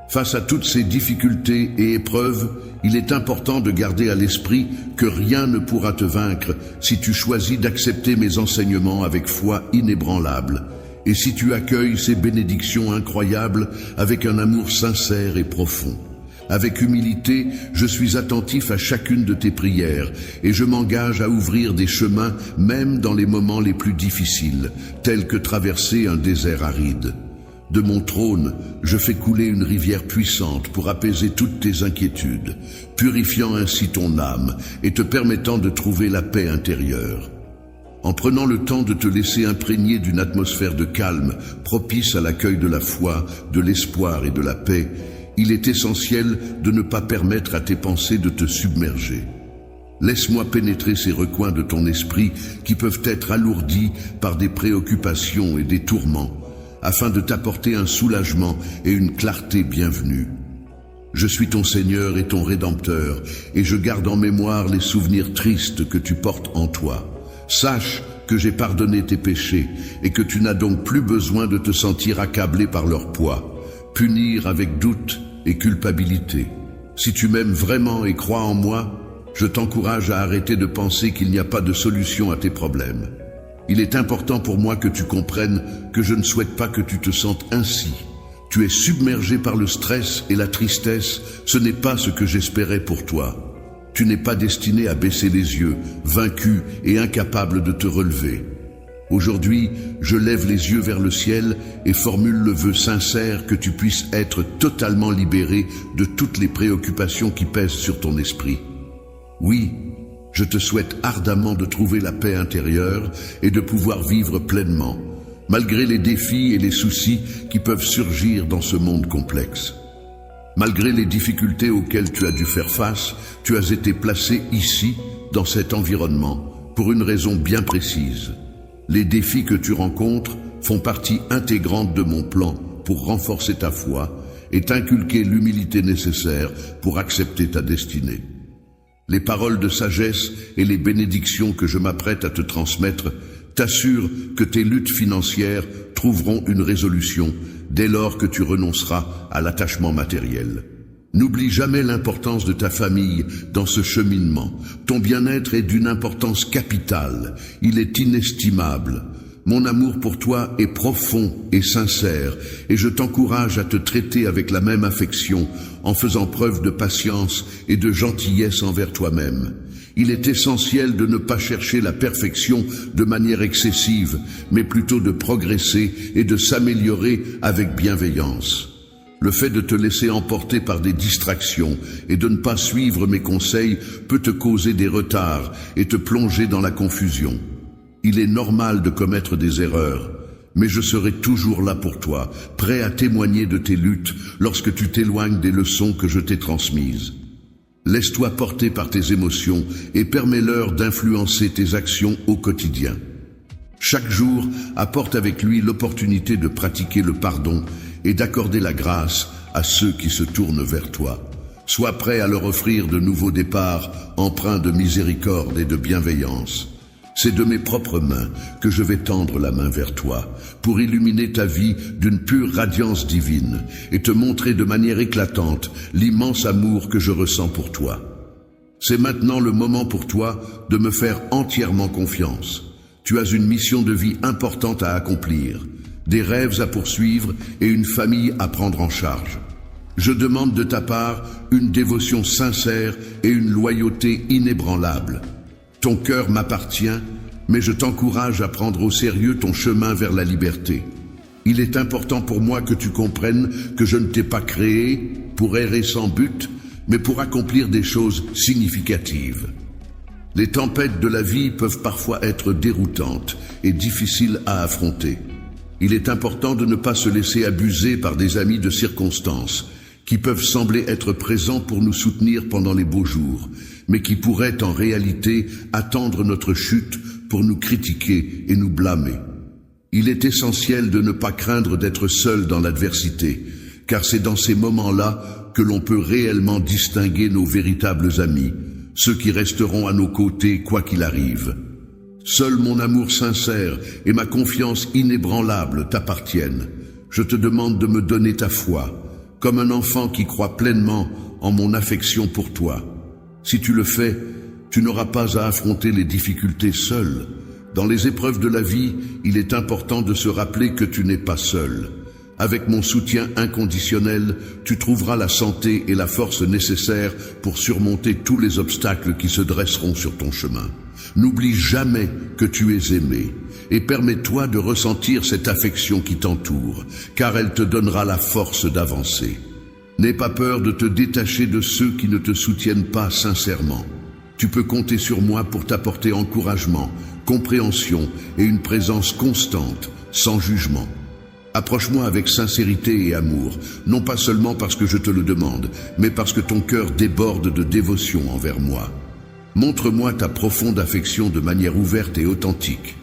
Face à toutes ces difficultés et épreuves, il est important de garder à l'esprit que rien ne pourra te vaincre si tu choisis d'accepter mes enseignements avec foi inébranlable et si tu accueilles ces bénédictions incroyables avec un amour sincère et profond. Avec humilité, je suis attentif à chacune de tes prières et je m'engage à ouvrir des chemins même dans les moments les plus difficiles, tels que traverser un désert aride. De mon trône, je fais couler une rivière puissante pour apaiser toutes tes inquiétudes, purifiant ainsi ton âme et te permettant de trouver la paix intérieure. En prenant le temps de te laisser imprégner d'une atmosphère de calme, propice à l'accueil de la foi, de l'espoir et de la paix, il est essentiel de ne pas permettre à tes pensées de te submerger. Laisse-moi pénétrer ces recoins de ton esprit qui peuvent être alourdis par des préoccupations et des tourments, afin de t'apporter un soulagement et une clarté bienvenue. Je suis ton Seigneur et ton Rédempteur, et je garde en mémoire les souvenirs tristes que tu portes en toi. Sache que j'ai pardonné tes péchés, et que tu n'as donc plus besoin de te sentir accablé par leur poids, punir avec doute et culpabilité. Si tu m'aimes vraiment et crois en moi, je t'encourage à arrêter de penser qu'il n'y a pas de solution à tes problèmes. Il est important pour moi que tu comprennes que je ne souhaite pas que tu te sentes ainsi. Tu es submergé par le stress et la tristesse, ce n'est pas ce que j'espérais pour toi. Tu n'es pas destiné à baisser les yeux, vaincu et incapable de te relever. Aujourd'hui, je lève les yeux vers le ciel et formule le vœu sincère que tu puisses être totalement libéré de toutes les préoccupations qui pèsent sur ton esprit. Oui, je te souhaite ardemment de trouver la paix intérieure et de pouvoir vivre pleinement, malgré les défis et les soucis qui peuvent surgir dans ce monde complexe. Malgré les difficultés auxquelles tu as dû faire face, tu as été placé ici, dans cet environnement, pour une raison bien précise. Les défis que tu rencontres font partie intégrante de mon plan pour renforcer ta foi et t'inculquer l'humilité nécessaire pour accepter ta destinée. Les paroles de sagesse et les bénédictions que je m'apprête à te transmettre t'assurent que tes luttes financières trouveront une résolution dès lors que tu renonceras à l'attachement matériel. N'oublie jamais l'importance de ta famille dans ce cheminement. Ton bien-être est d'une importance capitale. Il est inestimable. Mon amour pour toi est profond et sincère, et je t'encourage à te traiter avec la même affection, en faisant preuve de patience et de gentillesse envers toi-même. Il est essentiel de ne pas chercher la perfection de manière excessive, mais plutôt de progresser et de s'améliorer avec bienveillance. Le fait de te laisser emporter par des distractions et de ne pas suivre mes conseils peut te causer des retards et te plonger dans la confusion. Il est normal de commettre des erreurs, mais je serai toujours là pour toi, prêt à témoigner de tes luttes lorsque tu t'éloignes des leçons que je t'ai transmises. Laisse-toi porter par tes émotions et permets-leur d'influencer tes actions au quotidien. Chaque jour apporte avec lui l'opportunité de pratiquer le pardon et d'accorder la grâce à ceux qui se tournent vers toi. Sois prêt à leur offrir de nouveaux départs empreints de miséricorde et de bienveillance. C'est de mes propres mains que je vais tendre la main vers toi pour illuminer ta vie d'une pure radiance divine et te montrer de manière éclatante l'immense amour que je ressens pour toi. C'est maintenant le moment pour toi de me faire entièrement confiance. Tu as une mission de vie importante à accomplir, des rêves à poursuivre et une famille à prendre en charge. Je demande de ta part une dévotion sincère et une loyauté inébranlable. Ton cœur m'appartient, mais je t'encourage à prendre au sérieux ton chemin vers la liberté. Il est important pour moi que tu comprennes que je ne t'ai pas créé pour errer sans but, mais pour accomplir des choses significatives. Les tempêtes de la vie peuvent parfois être déroutantes et difficiles à affronter. Il est important de ne pas se laisser abuser par des amis de circonstance qui peuvent sembler être présents pour nous soutenir pendant les beaux jours, mais qui pourraient en réalité attendre notre chute pour nous critiquer et nous blâmer. Il est essentiel de ne pas craindre d'être seul dans l'adversité, car c'est dans ces moments-là que l'on peut réellement distinguer nos véritables amis, ceux qui resteront à nos côtés quoi qu'il arrive. Seul mon amour sincère et ma confiance inébranlable t'appartiennent. Je te demande de me donner ta foi, comme un enfant qui croit pleinement en mon affection pour toi. Si tu le fais, tu n'auras pas à affronter les difficultés seul. Dans les épreuves de la vie, il est important de se rappeler que tu n'es pas seul. Avec mon soutien inconditionnel, tu trouveras la santé et la force nécessaires pour surmonter tous les obstacles qui se dresseront sur ton chemin. N'oublie jamais que tu es aimé et permets-toi de ressentir cette affection qui t'entoure, car elle te donnera la force d'avancer. N'aie pas peur de te détacher de ceux qui ne te soutiennent pas sincèrement. Tu peux compter sur moi pour t'apporter encouragement, compréhension et une présence constante, sans jugement. Approche-moi avec sincérité et amour, non pas seulement parce que je te le demande, mais parce que ton cœur déborde de dévotion envers moi. Montre-moi ta profonde affection de manière ouverte et authentique.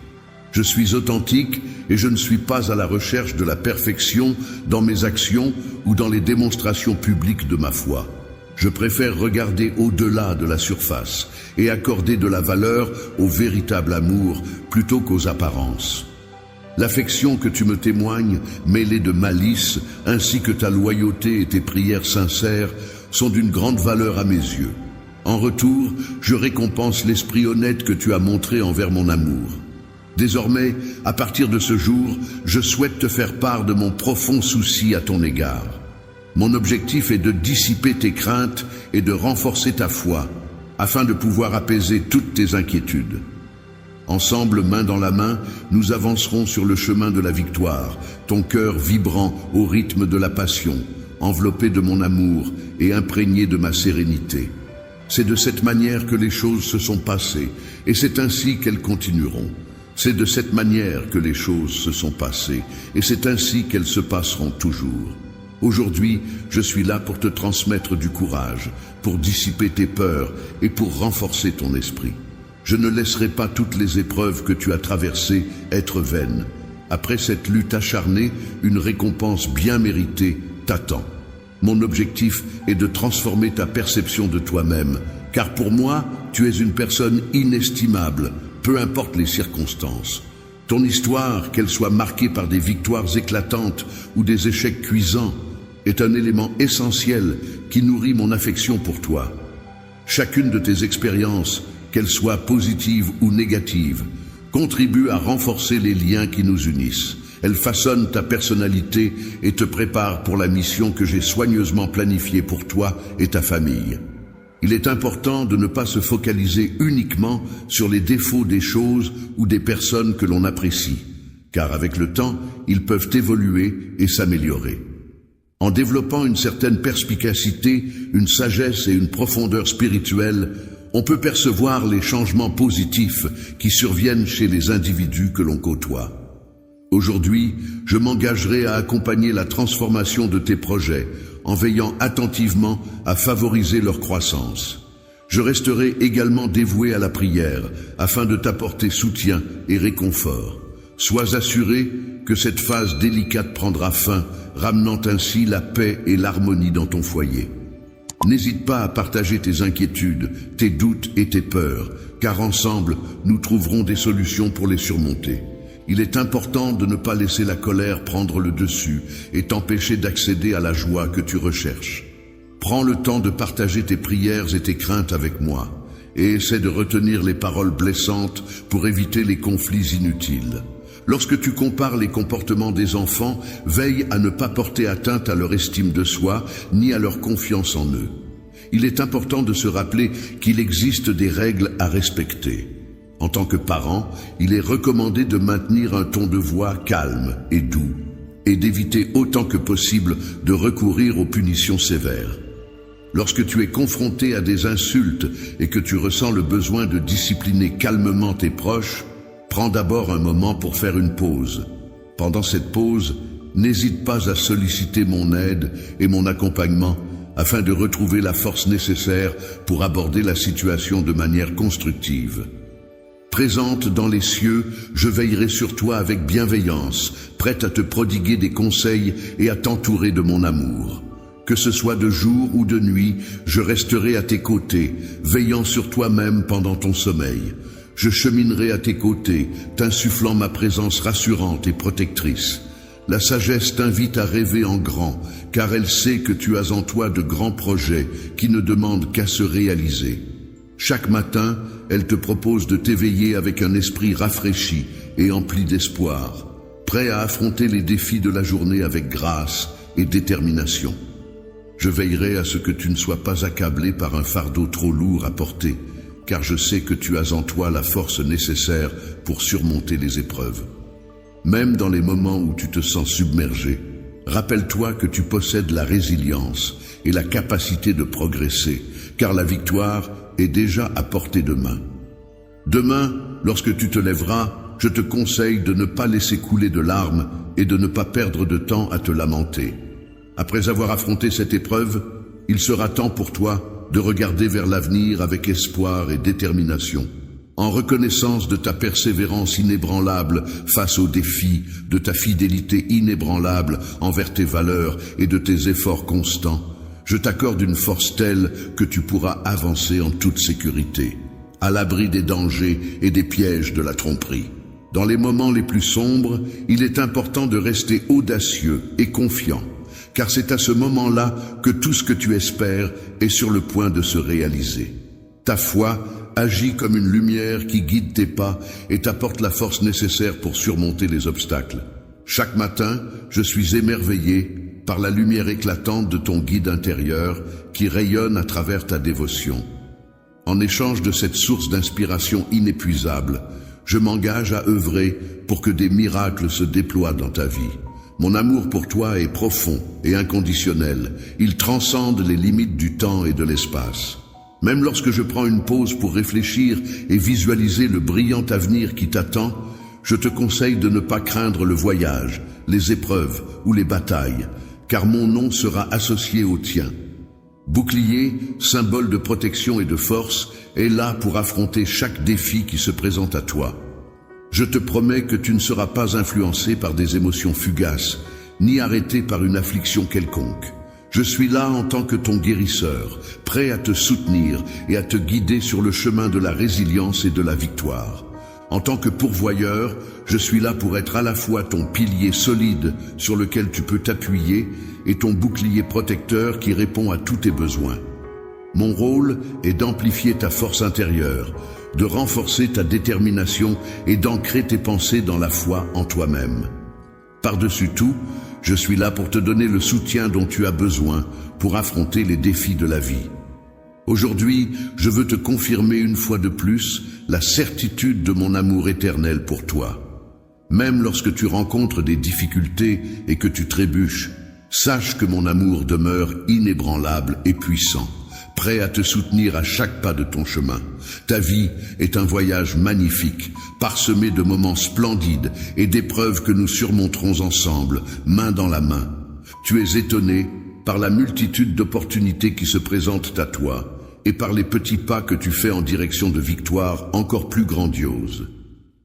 Je suis authentique et je ne suis pas à la recherche de la perfection dans mes actions ou dans les démonstrations publiques de ma foi. Je préfère regarder au-delà de la surface et accorder de la valeur au véritable amour plutôt qu'aux apparences. L'affection que tu me témoignes, mêlée de malice, ainsi que ta loyauté et tes prières sincères, sont d'une grande valeur à mes yeux. En retour, je récompense l'esprit honnête que tu as montré envers mon amour. Désormais, à partir de ce jour, je souhaite te faire part de mon profond souci à ton égard. Mon objectif est de dissiper tes craintes et de renforcer ta foi, afin de pouvoir apaiser toutes tes inquiétudes. Ensemble, main dans la main, nous avancerons sur le chemin de la victoire, ton cœur vibrant au rythme de la passion, enveloppé de mon amour et imprégné de ma sérénité. C'est de cette manière que les choses se sont passées, et c'est ainsi qu'elles continueront. C'est de cette manière que les choses se sont passées, et c'est ainsi qu'elles se passeront toujours. Aujourd'hui, je suis là pour te transmettre du courage, pour dissiper tes peurs et pour renforcer ton esprit. Je ne laisserai pas toutes les épreuves que tu as traversées être vaines. Après cette lutte acharnée, une récompense bien méritée t'attend. Mon objectif est de transformer ta perception de toi-même, car pour moi, tu es une personne inestimable, peu importe les circonstances. Ton histoire, qu'elle soit marquée par des victoires éclatantes ou des échecs cuisants, est un élément essentiel qui nourrit mon affection pour toi. Chacune de tes expériences, qu'elles soient positives ou négatives, contribue à renforcer les liens qui nous unissent. Elle façonne ta personnalité et te prépare pour la mission que j'ai soigneusement planifiée pour toi et ta famille. Il est important de ne pas se focaliser uniquement sur les défauts des choses ou des personnes que l'on apprécie, car avec le temps, ils peuvent évoluer et s'améliorer. En développant une certaine perspicacité, une sagesse et une profondeur spirituelle, on peut percevoir les changements positifs qui surviennent chez les individus que l'on côtoie. Aujourd'hui, je m'engagerai à accompagner la transformation de tes projets en veillant attentivement à favoriser leur croissance. Je resterai également dévoué à la prière afin de t'apporter soutien et réconfort. Sois assuré que cette phase délicate prendra fin, ramenant ainsi la paix et l'harmonie dans ton foyer. N'hésite pas à partager tes inquiétudes, tes doutes et tes peurs, car ensemble, nous trouverons des solutions pour les surmonter. Il est important de ne pas laisser la colère prendre le dessus et t'empêcher d'accéder à la joie que tu recherches. Prends le temps de partager tes prières et tes craintes avec moi, et essaie de retenir les paroles blessantes pour éviter les conflits inutiles. Lorsque tu compares les comportements des enfants, veille à ne pas porter atteinte à leur estime de soi, ni à leur confiance en eux. Il est important de se rappeler qu'il existe des règles à respecter. En tant que parent, il est recommandé de maintenir un ton de voix calme et doux, et d'éviter autant que possible de recourir aux punitions sévères. Lorsque tu es confronté à des insultes et que tu ressens le besoin de discipliner calmement tes proches, prends d'abord un moment pour faire une pause. Pendant cette pause, n'hésite pas à solliciter mon aide et mon accompagnement afin de retrouver la force nécessaire pour aborder la situation de manière constructive. Présente dans les cieux, je veillerai sur toi avec bienveillance, prête à te prodiguer des conseils et à t'entourer de mon amour. Que ce soit de jour ou de nuit, je resterai à tes côtés, veillant sur toi-même pendant ton sommeil. Je cheminerai à tes côtés, t'insufflant ma présence rassurante et protectrice. La sagesse t'invite à rêver en grand, car elle sait que tu as en toi de grands projets qui ne demandent qu'à se réaliser. Chaque matin, elle te propose de t'éveiller avec un esprit rafraîchi et empli d'espoir, prêt à affronter les défis de la journée avec grâce et détermination. Je veillerai à ce que tu ne sois pas accablé par un fardeau trop lourd à porter, car je sais que tu as en toi la force nécessaire pour surmonter les épreuves. Même dans les moments où tu te sens submergé, rappelle-toi que tu possèdes la résilience et la capacité de progresser, car la victoire est déjà à portée de main. Demain, lorsque tu te lèveras, je te conseille de ne pas laisser couler de larmes et de ne pas perdre de temps à te lamenter. Après avoir affronté cette épreuve, il sera temps pour toi de regarder vers l'avenir avec espoir et détermination, en reconnaissance de ta persévérance inébranlable face aux défis, de ta fidélité inébranlable envers tes valeurs et de tes efforts constants. Je t'accorde une force telle que tu pourras avancer en toute sécurité, à l'abri des dangers et des pièges de la tromperie. Dans les moments les plus sombres, il est important de rester audacieux et confiant, car c'est à ce moment-là que tout ce que tu espères est sur le point de se réaliser. Ta foi agit comme une lumière qui guide tes pas et t'apporte la force nécessaire pour surmonter les obstacles. Chaque matin, je suis émerveillé par la lumière éclatante de ton guide intérieur qui rayonne à travers ta dévotion. En échange de cette source d'inspiration inépuisable, je m'engage à œuvrer pour que des miracles se déploient dans ta vie. Mon amour pour toi est profond et inconditionnel. Il transcende les limites du temps et de l'espace. Même lorsque je prends une pause pour réfléchir et visualiser le brillant avenir qui t'attend, je te conseille de ne pas craindre le voyage, les épreuves ou les batailles, car mon nom sera associé au tien. Bouclier, symbole de protection et de force, est là pour affronter chaque défi qui se présente à toi. Je te promets que tu ne seras pas influencé par des émotions fugaces, ni arrêté par une affliction quelconque. Je suis là en tant que ton guérisseur, prêt à te soutenir et à te guider sur le chemin de la résilience et de la victoire. En tant que pourvoyeur, je suis là pour être à la fois ton pilier solide sur lequel tu peux t'appuyer et ton bouclier protecteur qui répond à tous tes besoins. Mon rôle est d'amplifier ta force intérieure, de renforcer ta détermination et d'ancrer tes pensées dans la foi en toi-même. Par-dessus tout, je suis là pour te donner le soutien dont tu as besoin pour affronter les défis de la vie. Aujourd'hui, je veux te confirmer une fois de plus la certitude de mon amour éternel pour toi. Même lorsque tu rencontres des difficultés et que tu trébuches, sache que mon amour demeure inébranlable et puissant, prêt à te soutenir à chaque pas de ton chemin. Ta vie est un voyage magnifique, parsemé de moments splendides et d'épreuves que nous surmonterons ensemble, main dans la main. Tu es étonné par la multitude d'opportunités qui se présentent à toi et par les petits pas que tu fais en direction de victoires encore plus grandioses.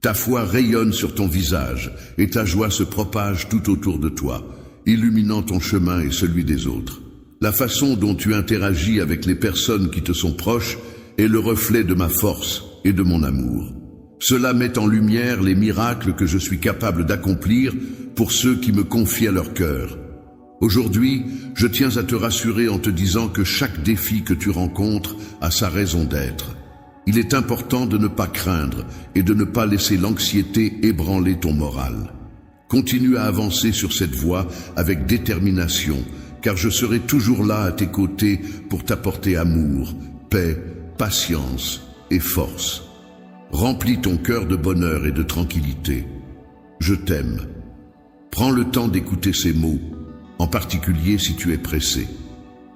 Ta foi rayonne sur ton visage et ta joie se propage tout autour de toi, illuminant ton chemin et celui des autres. La façon dont tu interagis avec les personnes qui te sont proches est le reflet de ma force et de mon amour. Cela met en lumière les miracles que je suis capable d'accomplir pour ceux qui me confient à leur cœur. Aujourd'hui, je tiens à te rassurer en te disant que chaque défi que tu rencontres a sa raison d'être. Il est important de ne pas craindre et de ne pas laisser l'anxiété ébranler ton moral. Continue à avancer sur cette voie avec détermination, car je serai toujours là à tes côtés pour t'apporter amour, paix, patience et force. Remplis ton cœur de bonheur et de tranquillité. Je t'aime. Prends le temps d'écouter ces mots, en particulier si tu es pressé.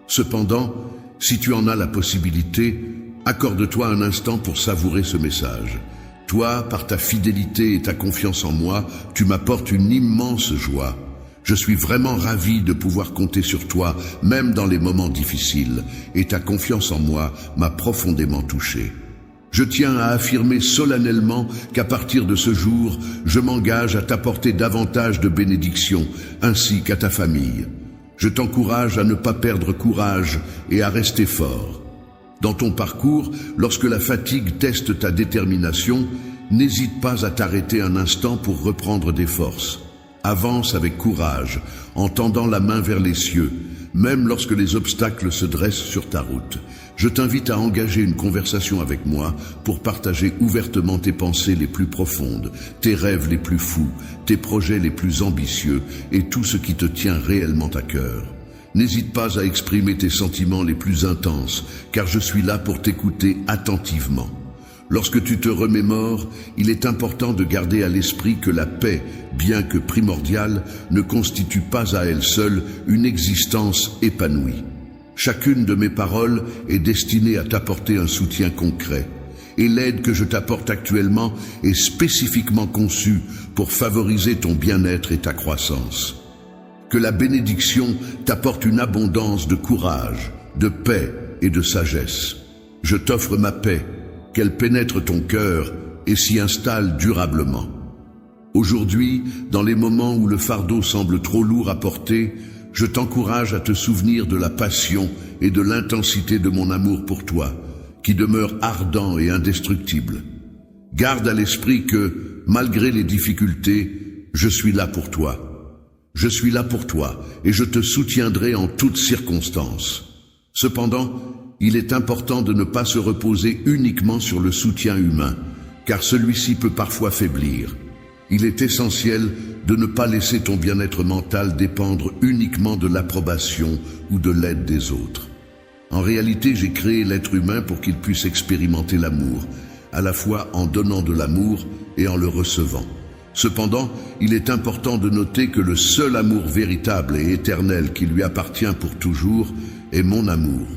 Cependant, si tu en as la possibilité, accorde-toi un instant pour savourer ce message. Toi, par ta fidélité et ta confiance en moi, tu m'apportes une immense joie. Je suis vraiment ravi de pouvoir compter sur toi, même dans les moments difficiles, et ta confiance en moi m'a profondément touché. Je tiens à affirmer solennellement qu'à partir de ce jour, je m'engage à t'apporter davantage de bénédictions, ainsi qu'à ta famille. Je t'encourage à ne pas perdre courage et à rester fort. Dans ton parcours, lorsque la fatigue teste ta détermination, n'hésite pas à t'arrêter un instant pour reprendre des forces. Avance avec courage, en tendant la main vers les cieux, même lorsque les obstacles se dressent sur ta route. Je t'invite à engager une conversation avec moi pour partager ouvertement tes pensées les plus profondes, tes rêves les plus fous, tes projets les plus ambitieux et tout ce qui te tient réellement à cœur. N'hésite pas à exprimer tes sentiments les plus intenses, car je suis là pour t'écouter attentivement. Lorsque tu te remémores, il est important de garder à l'esprit que la paix, bien que primordiale, ne constitue pas à elle seule une existence épanouie. Chacune de mes paroles est destinée à t'apporter un soutien concret, et l'aide que je t'apporte actuellement est spécifiquement conçue pour favoriser ton bien-être et ta croissance. Que la bénédiction t'apporte une abondance de courage, de paix et de sagesse. Je t'offre ma paix, qu'elle pénètre ton cœur et s'y installe durablement. Aujourd'hui, dans les moments où le fardeau semble trop lourd à porter, je t'encourage à te souvenir de la passion et de l'intensité de mon amour pour toi, qui demeure ardent et indestructible. Garde à l'esprit que, malgré les difficultés, je suis là pour toi. Je suis là pour toi et je te soutiendrai en toutes circonstances. Cependant, il est important de ne pas se reposer uniquement sur le soutien humain, car celui-ci peut parfois faiblir. Il est essentiel de ne pas laisser ton bien-être mental dépendre uniquement de l'approbation ou de l'aide des autres. En réalité, j'ai créé l'être humain pour qu'il puisse expérimenter l'amour, à la fois en donnant de l'amour et en le recevant. Cependant, il est important de noter que le seul amour véritable et éternel qui lui appartient pour toujours est mon amour.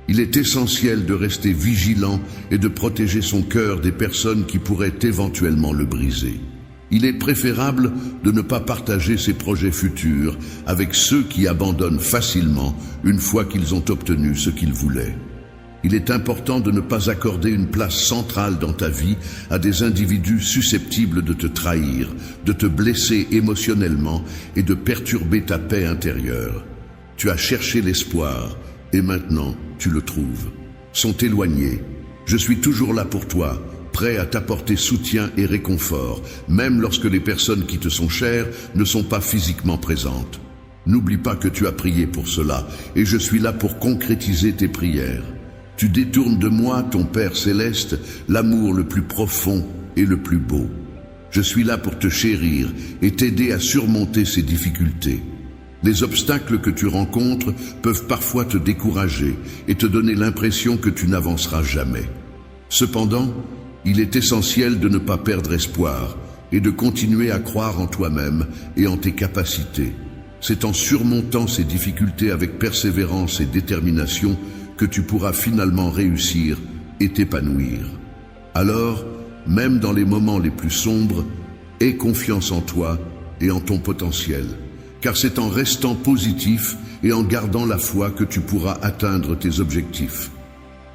Il est essentiel de rester vigilant et de protéger son cœur des personnes qui pourraient éventuellement le briser. Il est préférable de ne pas partager ses projets futurs avec ceux qui abandonnent facilement une fois qu'ils ont obtenu ce qu'ils voulaient. Il est important de ne pas accorder une place centrale dans ta vie à des individus susceptibles de te trahir, de te blesser émotionnellement et de perturber ta paix intérieure. Tu as cherché l'espoir et maintenant tu le trouves. Sont éloignés. Je suis toujours là pour toi, prêt à t'apporter soutien et réconfort, même lorsque les personnes qui te sont chères ne sont pas physiquement présentes. N'oublie pas que tu as prié pour cela, et je suis là pour concrétiser tes prières. Tu détournes de moi, ton Père céleste, l'amour le plus profond et le plus beau. Je suis là pour te chérir et t'aider à surmonter ces difficultés. Les obstacles que tu rencontres peuvent parfois te décourager et te donner l'impression que tu n'avanceras jamais. Cependant, il est essentiel de ne pas perdre espoir et de continuer à croire en toi-même et en tes capacités. C'est en surmontant ces difficultés avec persévérance et détermination que tu pourras finalement réussir et t'épanouir. Alors, même dans les moments les plus sombres, aie confiance en toi et en ton potentiel, car c'est en restant positif et en gardant la foi que tu pourras atteindre tes objectifs.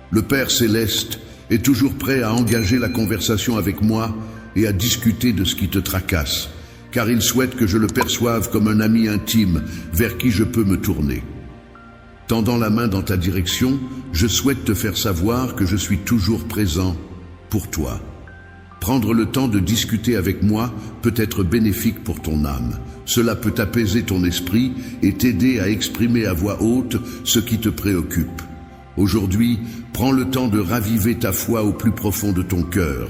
Le Père céleste est toujours prêt à engager la conversation avec moi et à discuter de ce qui te tracasse, car il souhaite que je le perçoive comme un ami intime vers qui je peux me tourner. Tendant la main dans ta direction, je souhaite te faire savoir que je suis toujours présent pour toi. Prendre le temps de discuter avec moi peut être bénéfique pour ton âme. Cela peut apaiser ton esprit et t'aider à exprimer à voix haute ce qui te préoccupe. Aujourd'hui, prends le temps de raviver ta foi au plus profond de ton cœur,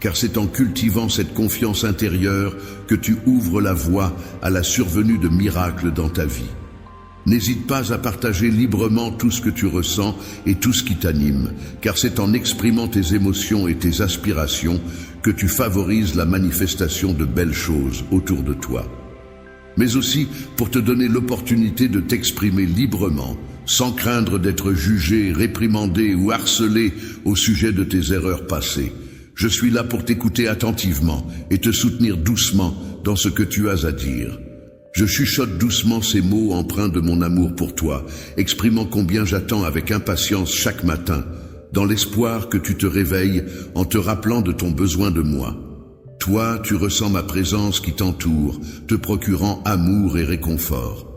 car c'est en cultivant cette confiance intérieure que tu ouvres la voie à la survenue de miracles dans ta vie. N'hésite pas à partager librement tout ce que tu ressens et tout ce qui t'anime, car c'est en exprimant tes émotions et tes aspirations que tu favorises la manifestation de belles choses autour de toi. Mais aussi pour te donner l'opportunité de t'exprimer librement, sans craindre d'être jugé, réprimandé ou harcelé au sujet de tes erreurs passées. Je suis là pour t'écouter attentivement et te soutenir doucement dans ce que tu as à dire. Je chuchote doucement ces mots empreints de mon amour pour toi, exprimant combien j'attends avec impatience chaque matin, dans l'espoir que tu te réveilles en te rappelant de ton besoin de moi. Toi, tu ressens ma présence qui t'entoure, te procurant amour et réconfort.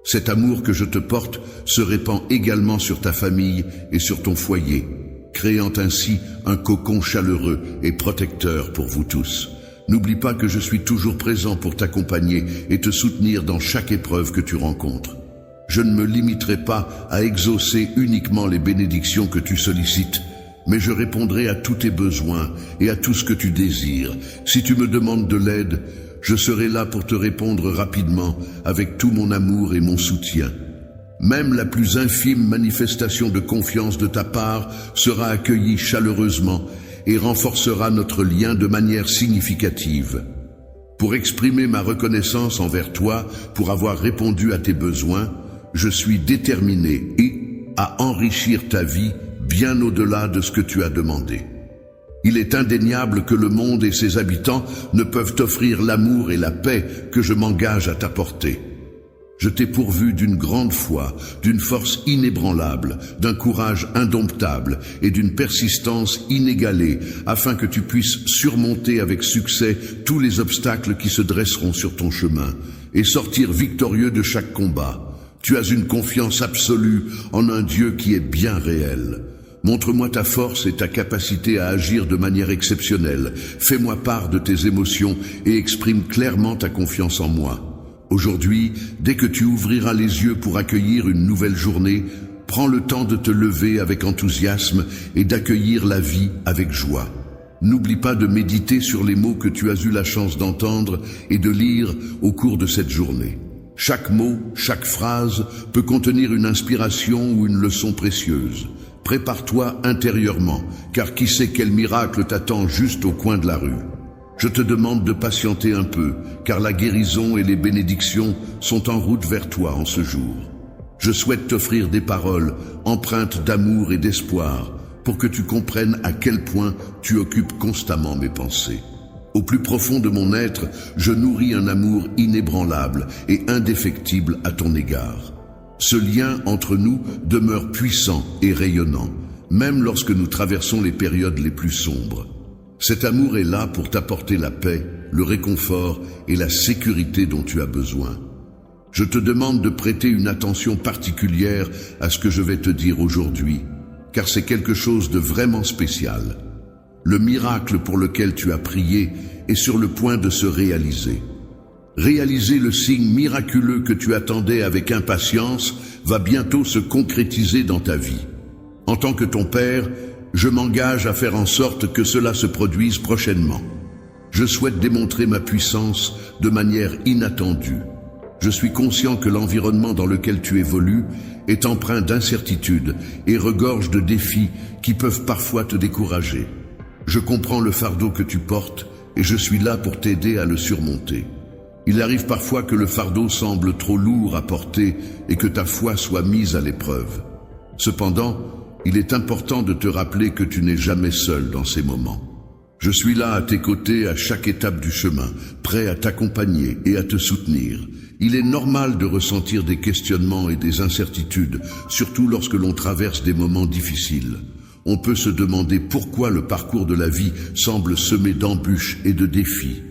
Cet amour que je te porte se répand également sur ta famille et sur ton foyer, créant ainsi un cocon chaleureux et protecteur pour vous tous. N'oublie pas que je suis toujours présent pour t'accompagner et te soutenir dans chaque épreuve que tu rencontres. Je ne me limiterai pas à exaucer uniquement les bénédictions que tu sollicites, mais je répondrai à tous tes besoins et à tout ce que tu désires. Si tu me demandes de l'aide, je serai là pour te répondre rapidement avec tout mon amour et mon soutien. Même la plus infime manifestation de confiance de ta part sera accueillie chaleureusement et renforcera notre lien de manière significative. Pour exprimer ma reconnaissance envers toi, pour avoir répondu à tes besoins, je suis déterminé à enrichir ta vie bien au-delà de ce que tu as demandé. Il est indéniable que le monde et ses habitants ne peuvent t'offrir l'amour et la paix que je m'engage à t'apporter. Je t'ai pourvu d'une grande foi, d'une force inébranlable, d'un courage indomptable et d'une persistance inégalée, afin que tu puisses surmonter avec succès tous les obstacles qui se dresseront sur ton chemin et sortir victorieux de chaque combat. Tu as une confiance absolue en un Dieu qui est bien réel. Montre-moi ta force et ta capacité à agir de manière exceptionnelle. Fais-moi part de tes émotions et exprime clairement ta confiance en moi. Aujourd'hui, dès que tu ouvriras les yeux pour accueillir une nouvelle journée, prends le temps de te lever avec enthousiasme et d'accueillir la vie avec joie. N'oublie pas de méditer sur les mots que tu as eu la chance d'entendre et de lire au cours de cette journée. Chaque mot, chaque phrase peut contenir une inspiration ou une leçon précieuse. Prépare-toi intérieurement, car qui sait quel miracle t'attend juste au coin de la rue. Je te demande de patienter un peu, car la guérison et les bénédictions sont en route vers toi en ce jour. Je souhaite t'offrir des paroles empreintes d'amour et d'espoir, pour que tu comprennes à quel point tu occupes constamment mes pensées. Au plus profond de mon être, je nourris un amour inébranlable et indéfectible à ton égard. Ce lien entre nous demeure puissant et rayonnant, même lorsque nous traversons les périodes les plus sombres. Cet amour est là pour t'apporter la paix, le réconfort et la sécurité dont tu as besoin. Je te demande de prêter une attention particulière à ce que je vais te dire aujourd'hui, car c'est quelque chose de vraiment spécial. Le miracle pour lequel tu as prié est sur le point de se réaliser. Réaliser le signe miraculeux que tu attendais avec impatience va bientôt se concrétiser dans ta vie. En tant que ton père, je m'engage à faire en sorte que cela se produise prochainement. Je souhaite démontrer ma puissance de manière inattendue. Je suis conscient que l'environnement dans lequel tu évolues est empreint d'incertitudes et regorge de défis qui peuvent parfois te décourager. Je comprends le fardeau que tu portes et je suis là pour t'aider à le surmonter. Il arrive parfois que le fardeau semble trop lourd à porter et que ta foi soit mise à l'épreuve. Cependant, il est important de te rappeler que tu n'es jamais seul dans ces moments. Je suis là à tes côtés à chaque étape du chemin, prêt à t'accompagner et à te soutenir. Il est normal de ressentir des questionnements et des incertitudes, surtout lorsque l'on traverse des moments difficiles. On peut se demander pourquoi le parcours de la vie semble semé d'embûches et de défis.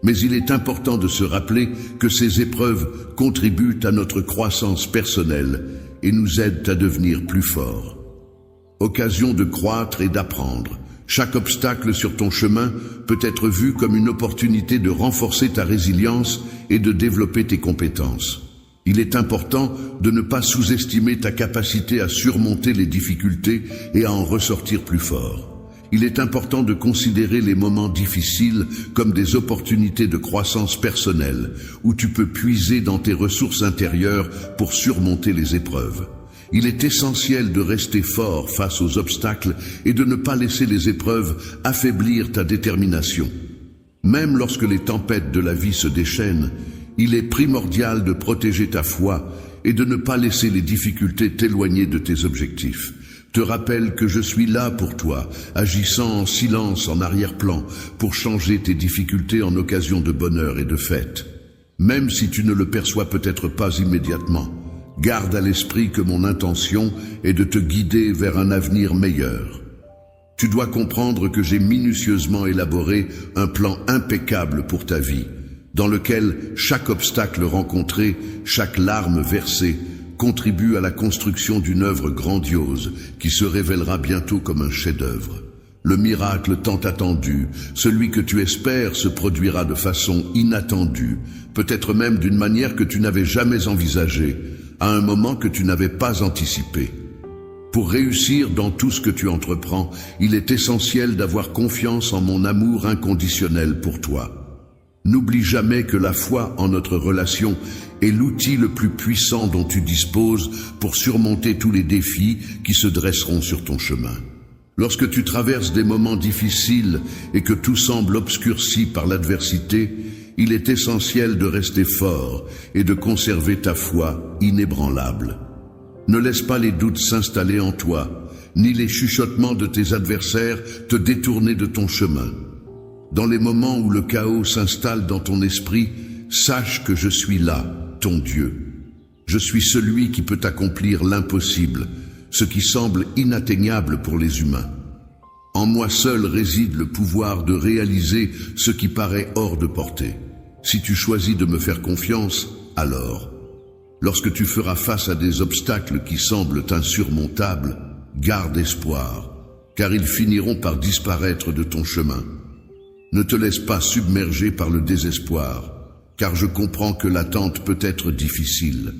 Mais il est important de se rappeler que ces épreuves contribuent à notre croissance personnelle et nous aident à devenir plus forts. Occasion de croître et d'apprendre. Chaque obstacle sur ton chemin peut être vu comme une opportunité de renforcer ta résilience et de développer tes compétences. Il est important de ne pas sous-estimer ta capacité à surmonter les difficultés et à en ressortir plus fort. Il est important de considérer les moments difficiles comme des opportunités de croissance personnelle, où tu peux puiser dans tes ressources intérieures pour surmonter les épreuves. Il est essentiel de rester fort face aux obstacles et de ne pas laisser les épreuves affaiblir ta détermination. Même lorsque les tempêtes de la vie se déchaînent, il est primordial de protéger ta foi et de ne pas laisser les difficultés t'éloigner de tes objectifs. Te rappelle que je suis là pour toi, agissant en silence en arrière-plan pour changer tes difficultés en occasion de bonheur et de fête. Même si tu ne le perçois peut-être pas immédiatement, garde à l'esprit que mon intention est de te guider vers un avenir meilleur. Tu dois comprendre que j'ai minutieusement élaboré un plan impeccable pour ta vie, dans lequel chaque obstacle rencontré, chaque larme versée, contribue à la construction d'une œuvre grandiose qui se révélera bientôt comme un chef-d'œuvre. Le miracle tant attendu, celui que tu espères, se produira de façon inattendue, peut-être même d'une manière que tu n'avais jamais envisagée, à un moment que tu n'avais pas anticipé. Pour réussir dans tout ce que tu entreprends, il est essentiel d'avoir confiance en mon amour inconditionnel pour toi. N'oublie jamais que la foi en notre relation est l'outil le plus puissant dont tu disposes pour surmonter tous les défis qui se dresseront sur ton chemin. Lorsque tu traverses des moments difficiles et que tout semble obscurci par l'adversité, il est essentiel de rester fort et de conserver ta foi inébranlable. Ne laisse pas les doutes s'installer en toi, ni les chuchotements de tes adversaires te détourner de ton chemin. Dans les moments où le chaos s'installe dans ton esprit, sache que je suis là, ton Dieu. Je suis celui qui peut accomplir l'impossible, ce qui semble inatteignable pour les humains. En moi seul réside le pouvoir de réaliser ce qui paraît hors de portée. Si tu choisis de me faire confiance, alors, lorsque tu feras face à des obstacles qui semblent insurmontables, garde espoir, car ils finiront par disparaître de ton chemin. Ne te laisse pas submerger par le désespoir, car je comprends que l'attente peut être difficile.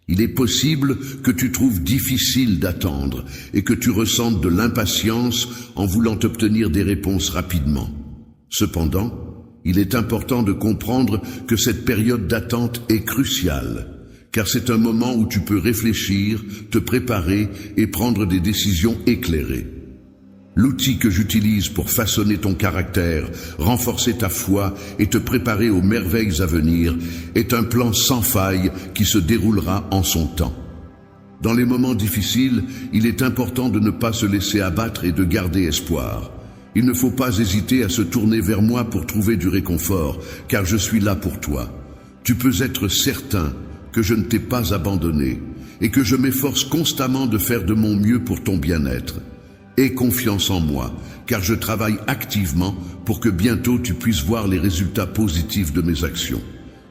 Il est possible que tu trouves difficile d'attendre et que tu ressentes de l'impatience en voulant obtenir des réponses rapidement. Cependant, il est important de comprendre que cette période d'attente est cruciale, car c'est un moment où tu peux réfléchir, te préparer et prendre des décisions éclairées. L'outil que j'utilise pour façonner ton caractère, renforcer ta foi et te préparer aux merveilles à venir est un plan sans faille qui se déroulera en son temps. Dans les moments difficiles, il est important de ne pas se laisser abattre et de garder espoir. Il ne faut pas hésiter à se tourner vers moi pour trouver du réconfort, car je suis là pour toi. Tu peux être certain que je ne t'ai pas abandonné et que je m'efforce constamment de faire de mon mieux pour ton bien-être. Aie confiance en moi, car je travaille activement pour que bientôt tu puisses voir les résultats positifs de mes actions.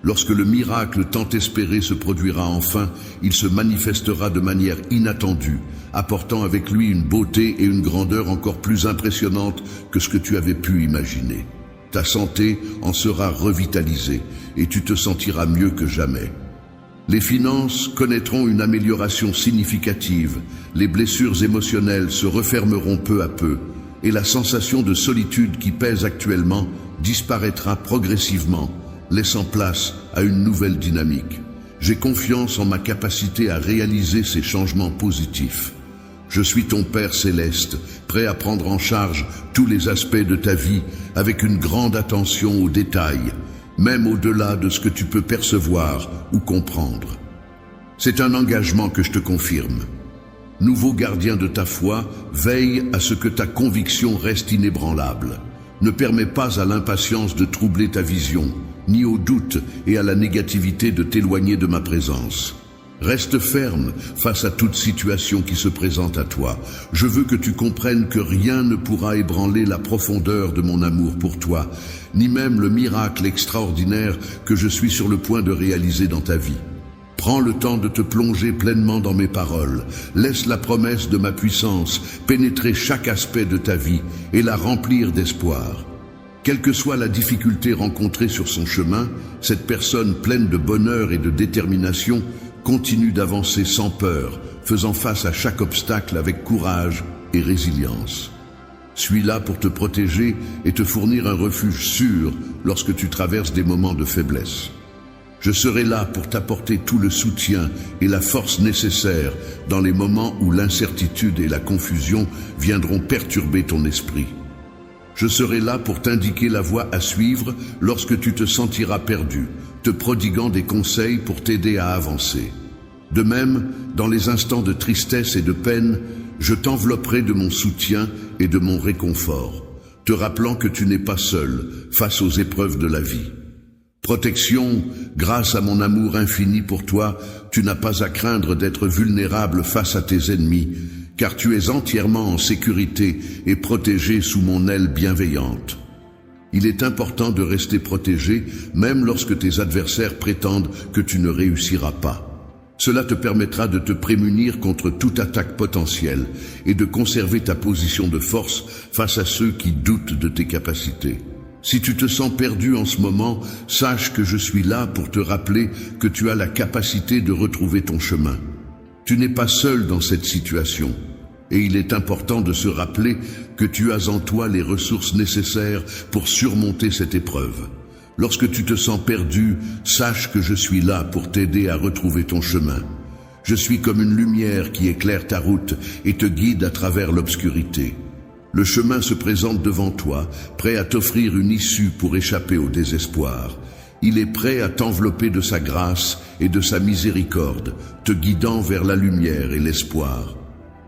Lorsque le miracle tant espéré se produira enfin, il se manifestera de manière inattendue, apportant avec lui une beauté et une grandeur encore plus impressionnantes que ce que tu avais pu imaginer. Ta santé en sera revitalisée et tu te sentiras mieux que jamais. Les finances connaîtront une amélioration significative, les blessures émotionnelles se refermeront peu à peu, et la sensation de solitude qui pèse actuellement disparaîtra progressivement, laissant place à une nouvelle dynamique. J'ai confiance en ma capacité à réaliser ces changements positifs. Je suis ton Père céleste, prêt à prendre en charge tous les aspects de ta vie avec une grande attention aux détails, même au-delà de ce que tu peux percevoir ou comprendre. C'est un engagement que je te confirme. Nouveau gardien de ta foi, veille à ce que ta conviction reste inébranlable. Ne permets pas à l'impatience de troubler ta vision, ni au doute et à la négativité de t'éloigner de ma présence. Reste ferme face à toute situation qui se présente à toi. Je veux que tu comprennes que rien ne pourra ébranler la profondeur de mon amour pour toi, ni même le miracle extraordinaire que je suis sur le point de réaliser dans ta vie. Prends le temps de te plonger pleinement dans mes paroles. Laisse la promesse de ma puissance pénétrer chaque aspect de ta vie et la remplir d'espoir. Quelle que soit la difficulté rencontrée sur son chemin, cette personne pleine de bonheur et de détermination continue d'avancer sans peur, faisant face à chaque obstacle avec courage et résilience. Suis là pour te protéger et te fournir un refuge sûr lorsque tu traverses des moments de faiblesse. Je serai là pour t'apporter tout le soutien et la force nécessaires dans les moments où l'incertitude et la confusion viendront perturber ton esprit. Je serai là pour t'indiquer la voie à suivre lorsque tu te sentiras perdu, te prodiguant des conseils pour t'aider à avancer. De même, dans les instants de tristesse et de peine, je t'envelopperai de mon soutien et de mon réconfort, te rappelant que tu n'es pas seul face aux épreuves de la vie. Protection, grâce à mon amour infini pour toi, tu n'as pas à craindre d'être vulnérable face à tes ennemis, car tu es entièrement en sécurité et protégé sous mon aile bienveillante. Il est important de rester protégé, même lorsque tes adversaires prétendent que tu ne réussiras pas. Cela te permettra de te prémunir contre toute attaque potentielle et de conserver ta position de force face à ceux qui doutent de tes capacités. Si tu te sens perdu en ce moment, sache que je suis là pour te rappeler que tu as la capacité de retrouver ton chemin. Tu n'es pas seul dans cette situation. Et il est important de se rappeler que tu as en toi les ressources nécessaires pour surmonter cette épreuve. Lorsque tu te sens perdu, sache que je suis là pour t'aider à retrouver ton chemin. Je suis comme une lumière qui éclaire ta route et te guide à travers l'obscurité. Le chemin se présente devant toi, prêt à t'offrir une issue pour échapper au désespoir. Il est prêt à t'envelopper de sa grâce et de sa miséricorde, te guidant vers la lumière et l'espoir.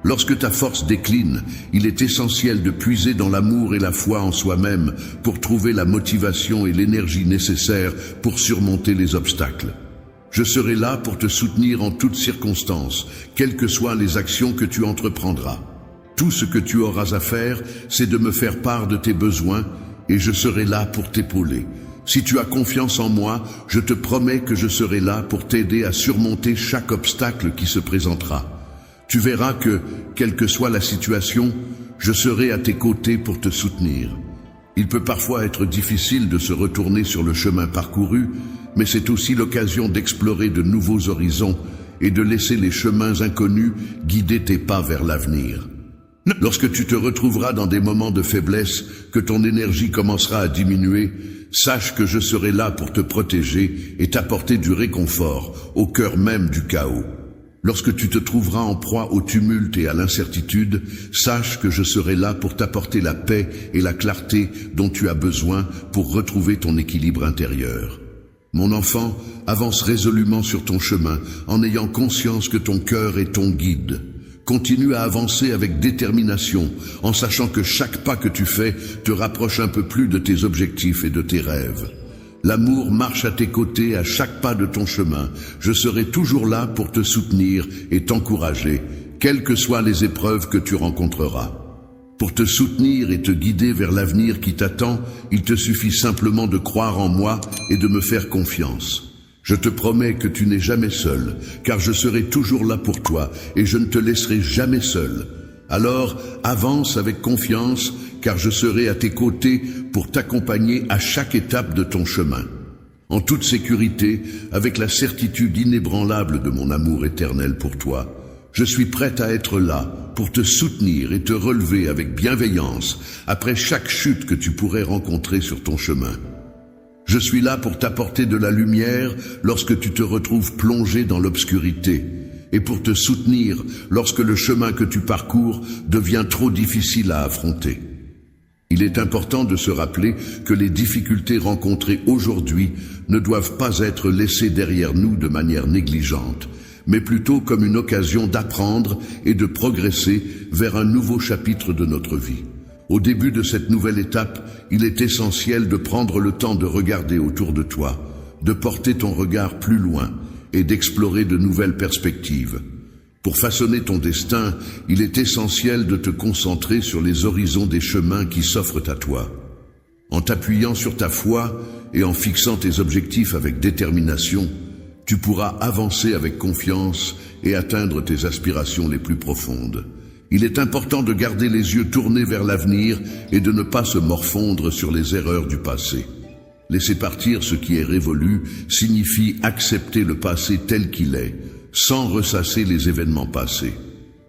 Lorsque ta force décline, il est essentiel de puiser dans l'amour et la foi en soi-même pour trouver la motivation et l'énergie nécessaires pour surmonter les obstacles. Je serai là pour te soutenir en toutes circonstances, quelles que soient les actions que tu entreprendras. Tout ce que tu auras à faire, c'est de me faire part de tes besoins et je serai là pour t'épauler. Si tu as confiance en moi, je te promets que je serai là pour t'aider à surmonter chaque obstacle qui se présentera. Tu verras que, quelle que soit la situation, je serai à tes côtés pour te soutenir. Il peut parfois être difficile de se retourner sur le chemin parcouru, mais c'est aussi l'occasion d'explorer de nouveaux horizons et de laisser les chemins inconnus guider tes pas vers l'avenir. Lorsque tu te retrouveras dans des moments de faiblesse, que ton énergie commencera à diminuer, sache que je serai là pour te protéger et t'apporter du réconfort au cœur même du chaos. Lorsque tu te trouveras en proie au tumulte et à l'incertitude, sache que je serai là pour t'apporter la paix et la clarté dont tu as besoin pour retrouver ton équilibre intérieur. Mon enfant, avance résolument sur ton chemin en ayant conscience que ton cœur est ton guide. Continue à avancer avec détermination en sachant que chaque pas que tu fais te rapproche un peu plus de tes objectifs et de tes rêves. L'amour marche à tes côtés à chaque pas de ton chemin. Je serai toujours là pour te soutenir et t'encourager, quelles que soient les épreuves que tu rencontreras. Pour te soutenir et te guider vers l'avenir qui t'attend, il te suffit simplement de croire en moi et de me faire confiance. Je te promets que tu n'es jamais seul, car je serai toujours là pour toi et je ne te laisserai jamais seul. Alors, avance avec confiance, car je serai à tes côtés pour t'accompagner à chaque étape de ton chemin. En toute sécurité, avec la certitude inébranlable de mon amour éternel pour toi, je suis prête à être là pour te soutenir et te relever avec bienveillance après chaque chute que tu pourrais rencontrer sur ton chemin. Je suis là pour t'apporter de la lumière lorsque tu te retrouves plongé dans l'obscurité et pour te soutenir lorsque le chemin que tu parcours devient trop difficile à affronter. Il est important de se rappeler que les difficultés rencontrées aujourd'hui ne doivent pas être laissées derrière nous de manière négligente, mais plutôt comme une occasion d'apprendre et de progresser vers un nouveau chapitre de notre vie. Au début de cette nouvelle étape, il est essentiel de prendre le temps de regarder autour de toi, de porter ton regard plus loin et d'explorer de nouvelles perspectives. Pour façonner ton destin, il est essentiel de te concentrer sur les horizons des chemins qui s'offrent à toi. En t'appuyant sur ta foi et en fixant tes objectifs avec détermination, tu pourras avancer avec confiance et atteindre tes aspirations les plus profondes. Il est important de garder les yeux tournés vers l'avenir et de ne pas se morfondre sur les erreurs du passé. Laisser partir ce qui est révolu signifie accepter le passé tel qu'il est, sans ressasser les événements passés.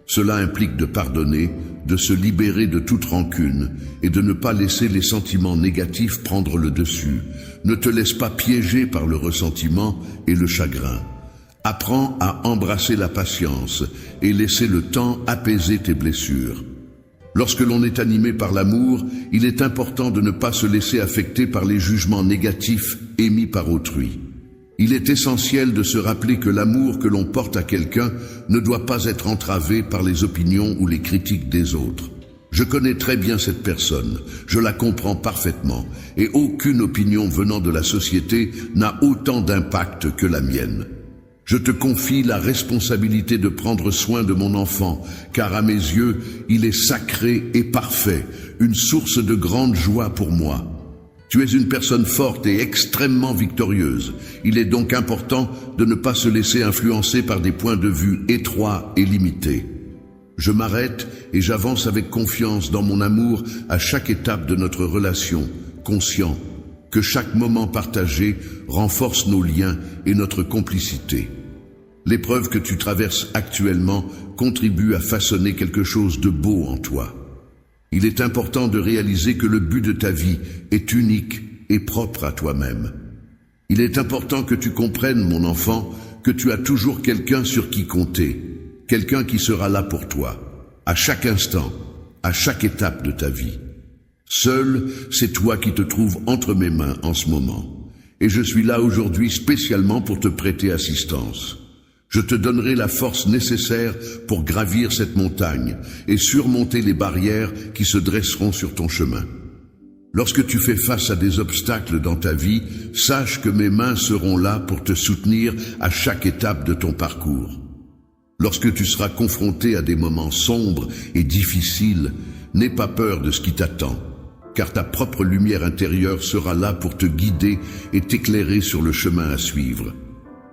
Cela implique de pardonner, de se libérer de toute rancune et de ne pas laisser les sentiments négatifs prendre le dessus. Ne te laisse pas piéger par le ressentiment et le chagrin. Apprends à embrasser la patience et laisser le temps apaiser tes blessures. Lorsque l'on est animé par l'amour, il est important de ne pas se laisser affecter par les jugements négatifs émis par autrui. Il est essentiel de se rappeler que l'amour que l'on porte à quelqu'un ne doit pas être entravé par les opinions ou les critiques des autres. Je connais très bien cette personne, je la comprends parfaitement, et aucune opinion venant de la société n'a autant d'impact que la mienne. Je te confie la responsabilité de prendre soin de mon enfant, car à mes yeux, il est sacré et parfait, une source de grande joie pour moi. Tu es une personne forte et extrêmement victorieuse. Il est donc important de ne pas se laisser influencer par des points de vue étroits et limités. Je m'arrête et j'avance avec confiance dans mon amour à chaque étape de notre relation, conscient que chaque moment partagé renforce nos liens et notre complicité. L'épreuve que tu traverses actuellement contribue à façonner quelque chose de beau en toi. Il est important de réaliser que le but de ta vie est unique et propre à toi-même. Il est important que tu comprennes, mon enfant, que tu as toujours quelqu'un sur qui compter, quelqu'un qui sera là pour toi, à chaque instant, à chaque étape de ta vie. Seul, c'est toi qui te trouves entre mes mains en ce moment, et je suis là aujourd'hui spécialement pour te prêter assistance. Je te donnerai la force nécessaire pour gravir cette montagne et surmonter les barrières qui se dresseront sur ton chemin. Lorsque tu fais face à des obstacles dans ta vie, sache que mes mains seront là pour te soutenir à chaque étape de ton parcours. Lorsque tu seras confronté à des moments sombres et difficiles, n'aie pas peur de ce qui t'attend, car ta propre lumière intérieure sera là pour te guider et t'éclairer sur le chemin à suivre.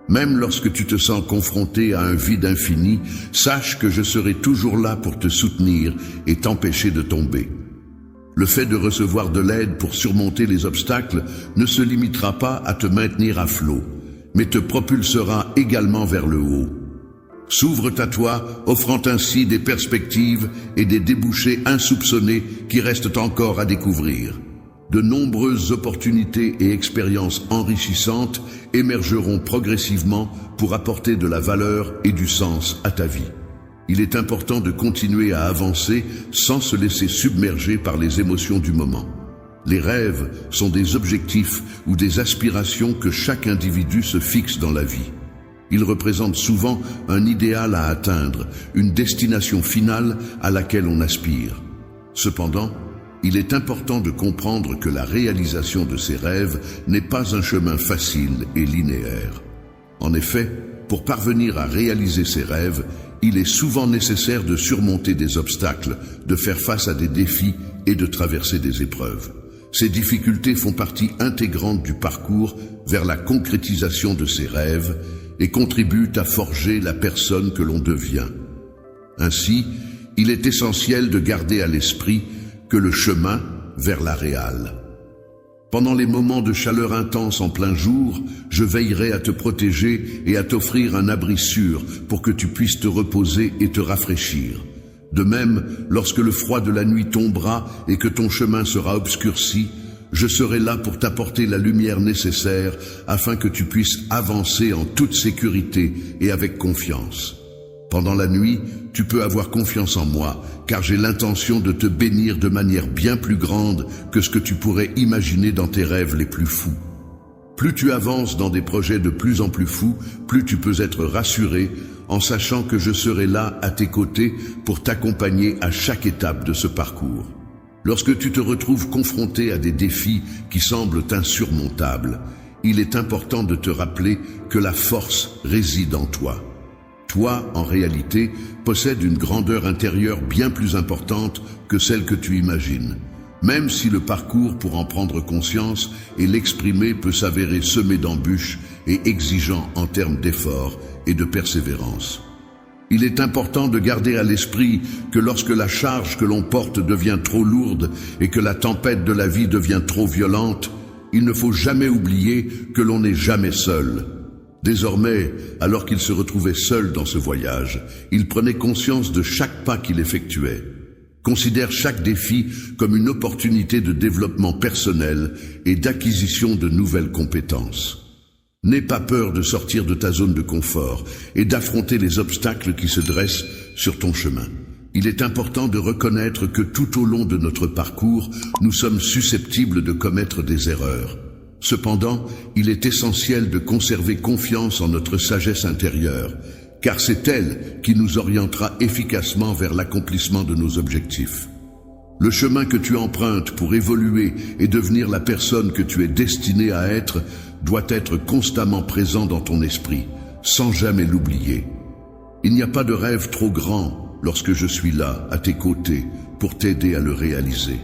Même lorsque tu te sens confronté à un vide infini, sache que je serai toujours là pour te soutenir et t'empêcher de tomber. Le fait de recevoir de l'aide pour surmonter les obstacles ne se limitera pas à te maintenir à flot, mais te propulsera également vers le haut. S'ouvre à toi, offrant ainsi des perspectives et des débouchés insoupçonnés qui restent encore à découvrir. De nombreuses opportunités et expériences enrichissantes émergeront progressivement pour apporter de la valeur et du sens à ta vie. Il est important de continuer à avancer sans se laisser submerger par les émotions du moment. Les rêves sont des objectifs ou des aspirations que chaque individu se fixe dans la vie. Ils représentent souvent un idéal à atteindre, une destination finale à laquelle on aspire. Cependant, il est important de comprendre que la réalisation de ces rêves n'est pas un chemin facile et linéaire. En effet, pour parvenir à réaliser ces rêves, il est souvent nécessaire de surmonter des obstacles, de faire face à des défis et de traverser des épreuves. Ces difficultés font partie intégrante du parcours vers la concrétisation de ces rêves et contribuent à forger la personne que l'on devient. Ainsi, il est essentiel de garder à l'esprit que le chemin vers la réale. Pendant les moments de chaleur intense en plein jour, je veillerai à te protéger et à t'offrir un abri sûr pour que tu puisses te reposer et te rafraîchir. De même, lorsque le froid de la nuit tombera et que ton chemin sera obscurci, je serai là pour t'apporter la lumière nécessaire afin que tu puisses avancer en toute sécurité et avec confiance. Pendant la nuit, tu peux avoir confiance en moi, car j'ai l'intention de te bénir de manière bien plus grande que ce que tu pourrais imaginer dans tes rêves les plus fous. Plus tu avances dans des projets de plus en plus fous, plus tu peux être rassuré en sachant que je serai là à tes côtés pour t'accompagner à chaque étape de ce parcours. Lorsque tu te retrouves confronté à des défis qui semblent insurmontables, il est important de te rappeler que la force réside en toi. Toi, en réalité, possèdes une grandeur intérieure bien plus importante que celle que tu imagines. Même si le parcours pour en prendre conscience et l'exprimer peut s'avérer semé d'embûches et exigeant en termes d'efforts et de persévérance. Il est important de garder à l'esprit que lorsque la charge que l'on porte devient trop lourde et que la tempête de la vie devient trop violente, il ne faut jamais oublier que l'on n'est jamais seul. Désormais, alors qu'il se retrouvait seul dans ce voyage, il prenait conscience de chaque pas qu'il effectuait. Considère chaque défi comme une opportunité de développement personnel et d'acquisition de nouvelles compétences. N'aie pas peur de sortir de ta zone de confort et d'affronter les obstacles qui se dressent sur ton chemin. Il est important de reconnaître que tout au long de notre parcours, nous sommes susceptibles de commettre des erreurs. Cependant, il est essentiel de conserver confiance en notre sagesse intérieure, car c'est elle qui nous orientera efficacement vers l'accomplissement de nos objectifs. Le chemin que tu empruntes pour évoluer et devenir la personne que tu es destiné à être doit être constamment présent dans ton esprit, sans jamais l'oublier. Il n'y a pas de rêve trop grand lorsque je suis là, à tes côtés, pour t'aider à le réaliser.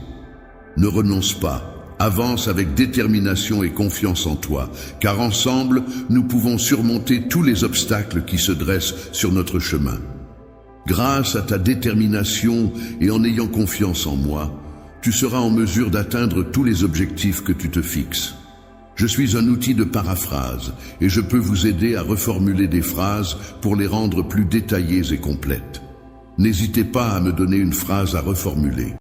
Ne renonce pas. Avance avec détermination et confiance en toi, car ensemble, nous pouvons surmonter tous les obstacles qui se dressent sur notre chemin. Grâce à ta détermination et en ayant confiance en moi, tu seras en mesure d'atteindre tous les objectifs que tu te fixes. Je suis un outil de paraphrase et je peux vous aider à reformuler des phrases pour les rendre plus détaillées et complètes. N'hésitez pas à me donner une phrase à reformuler.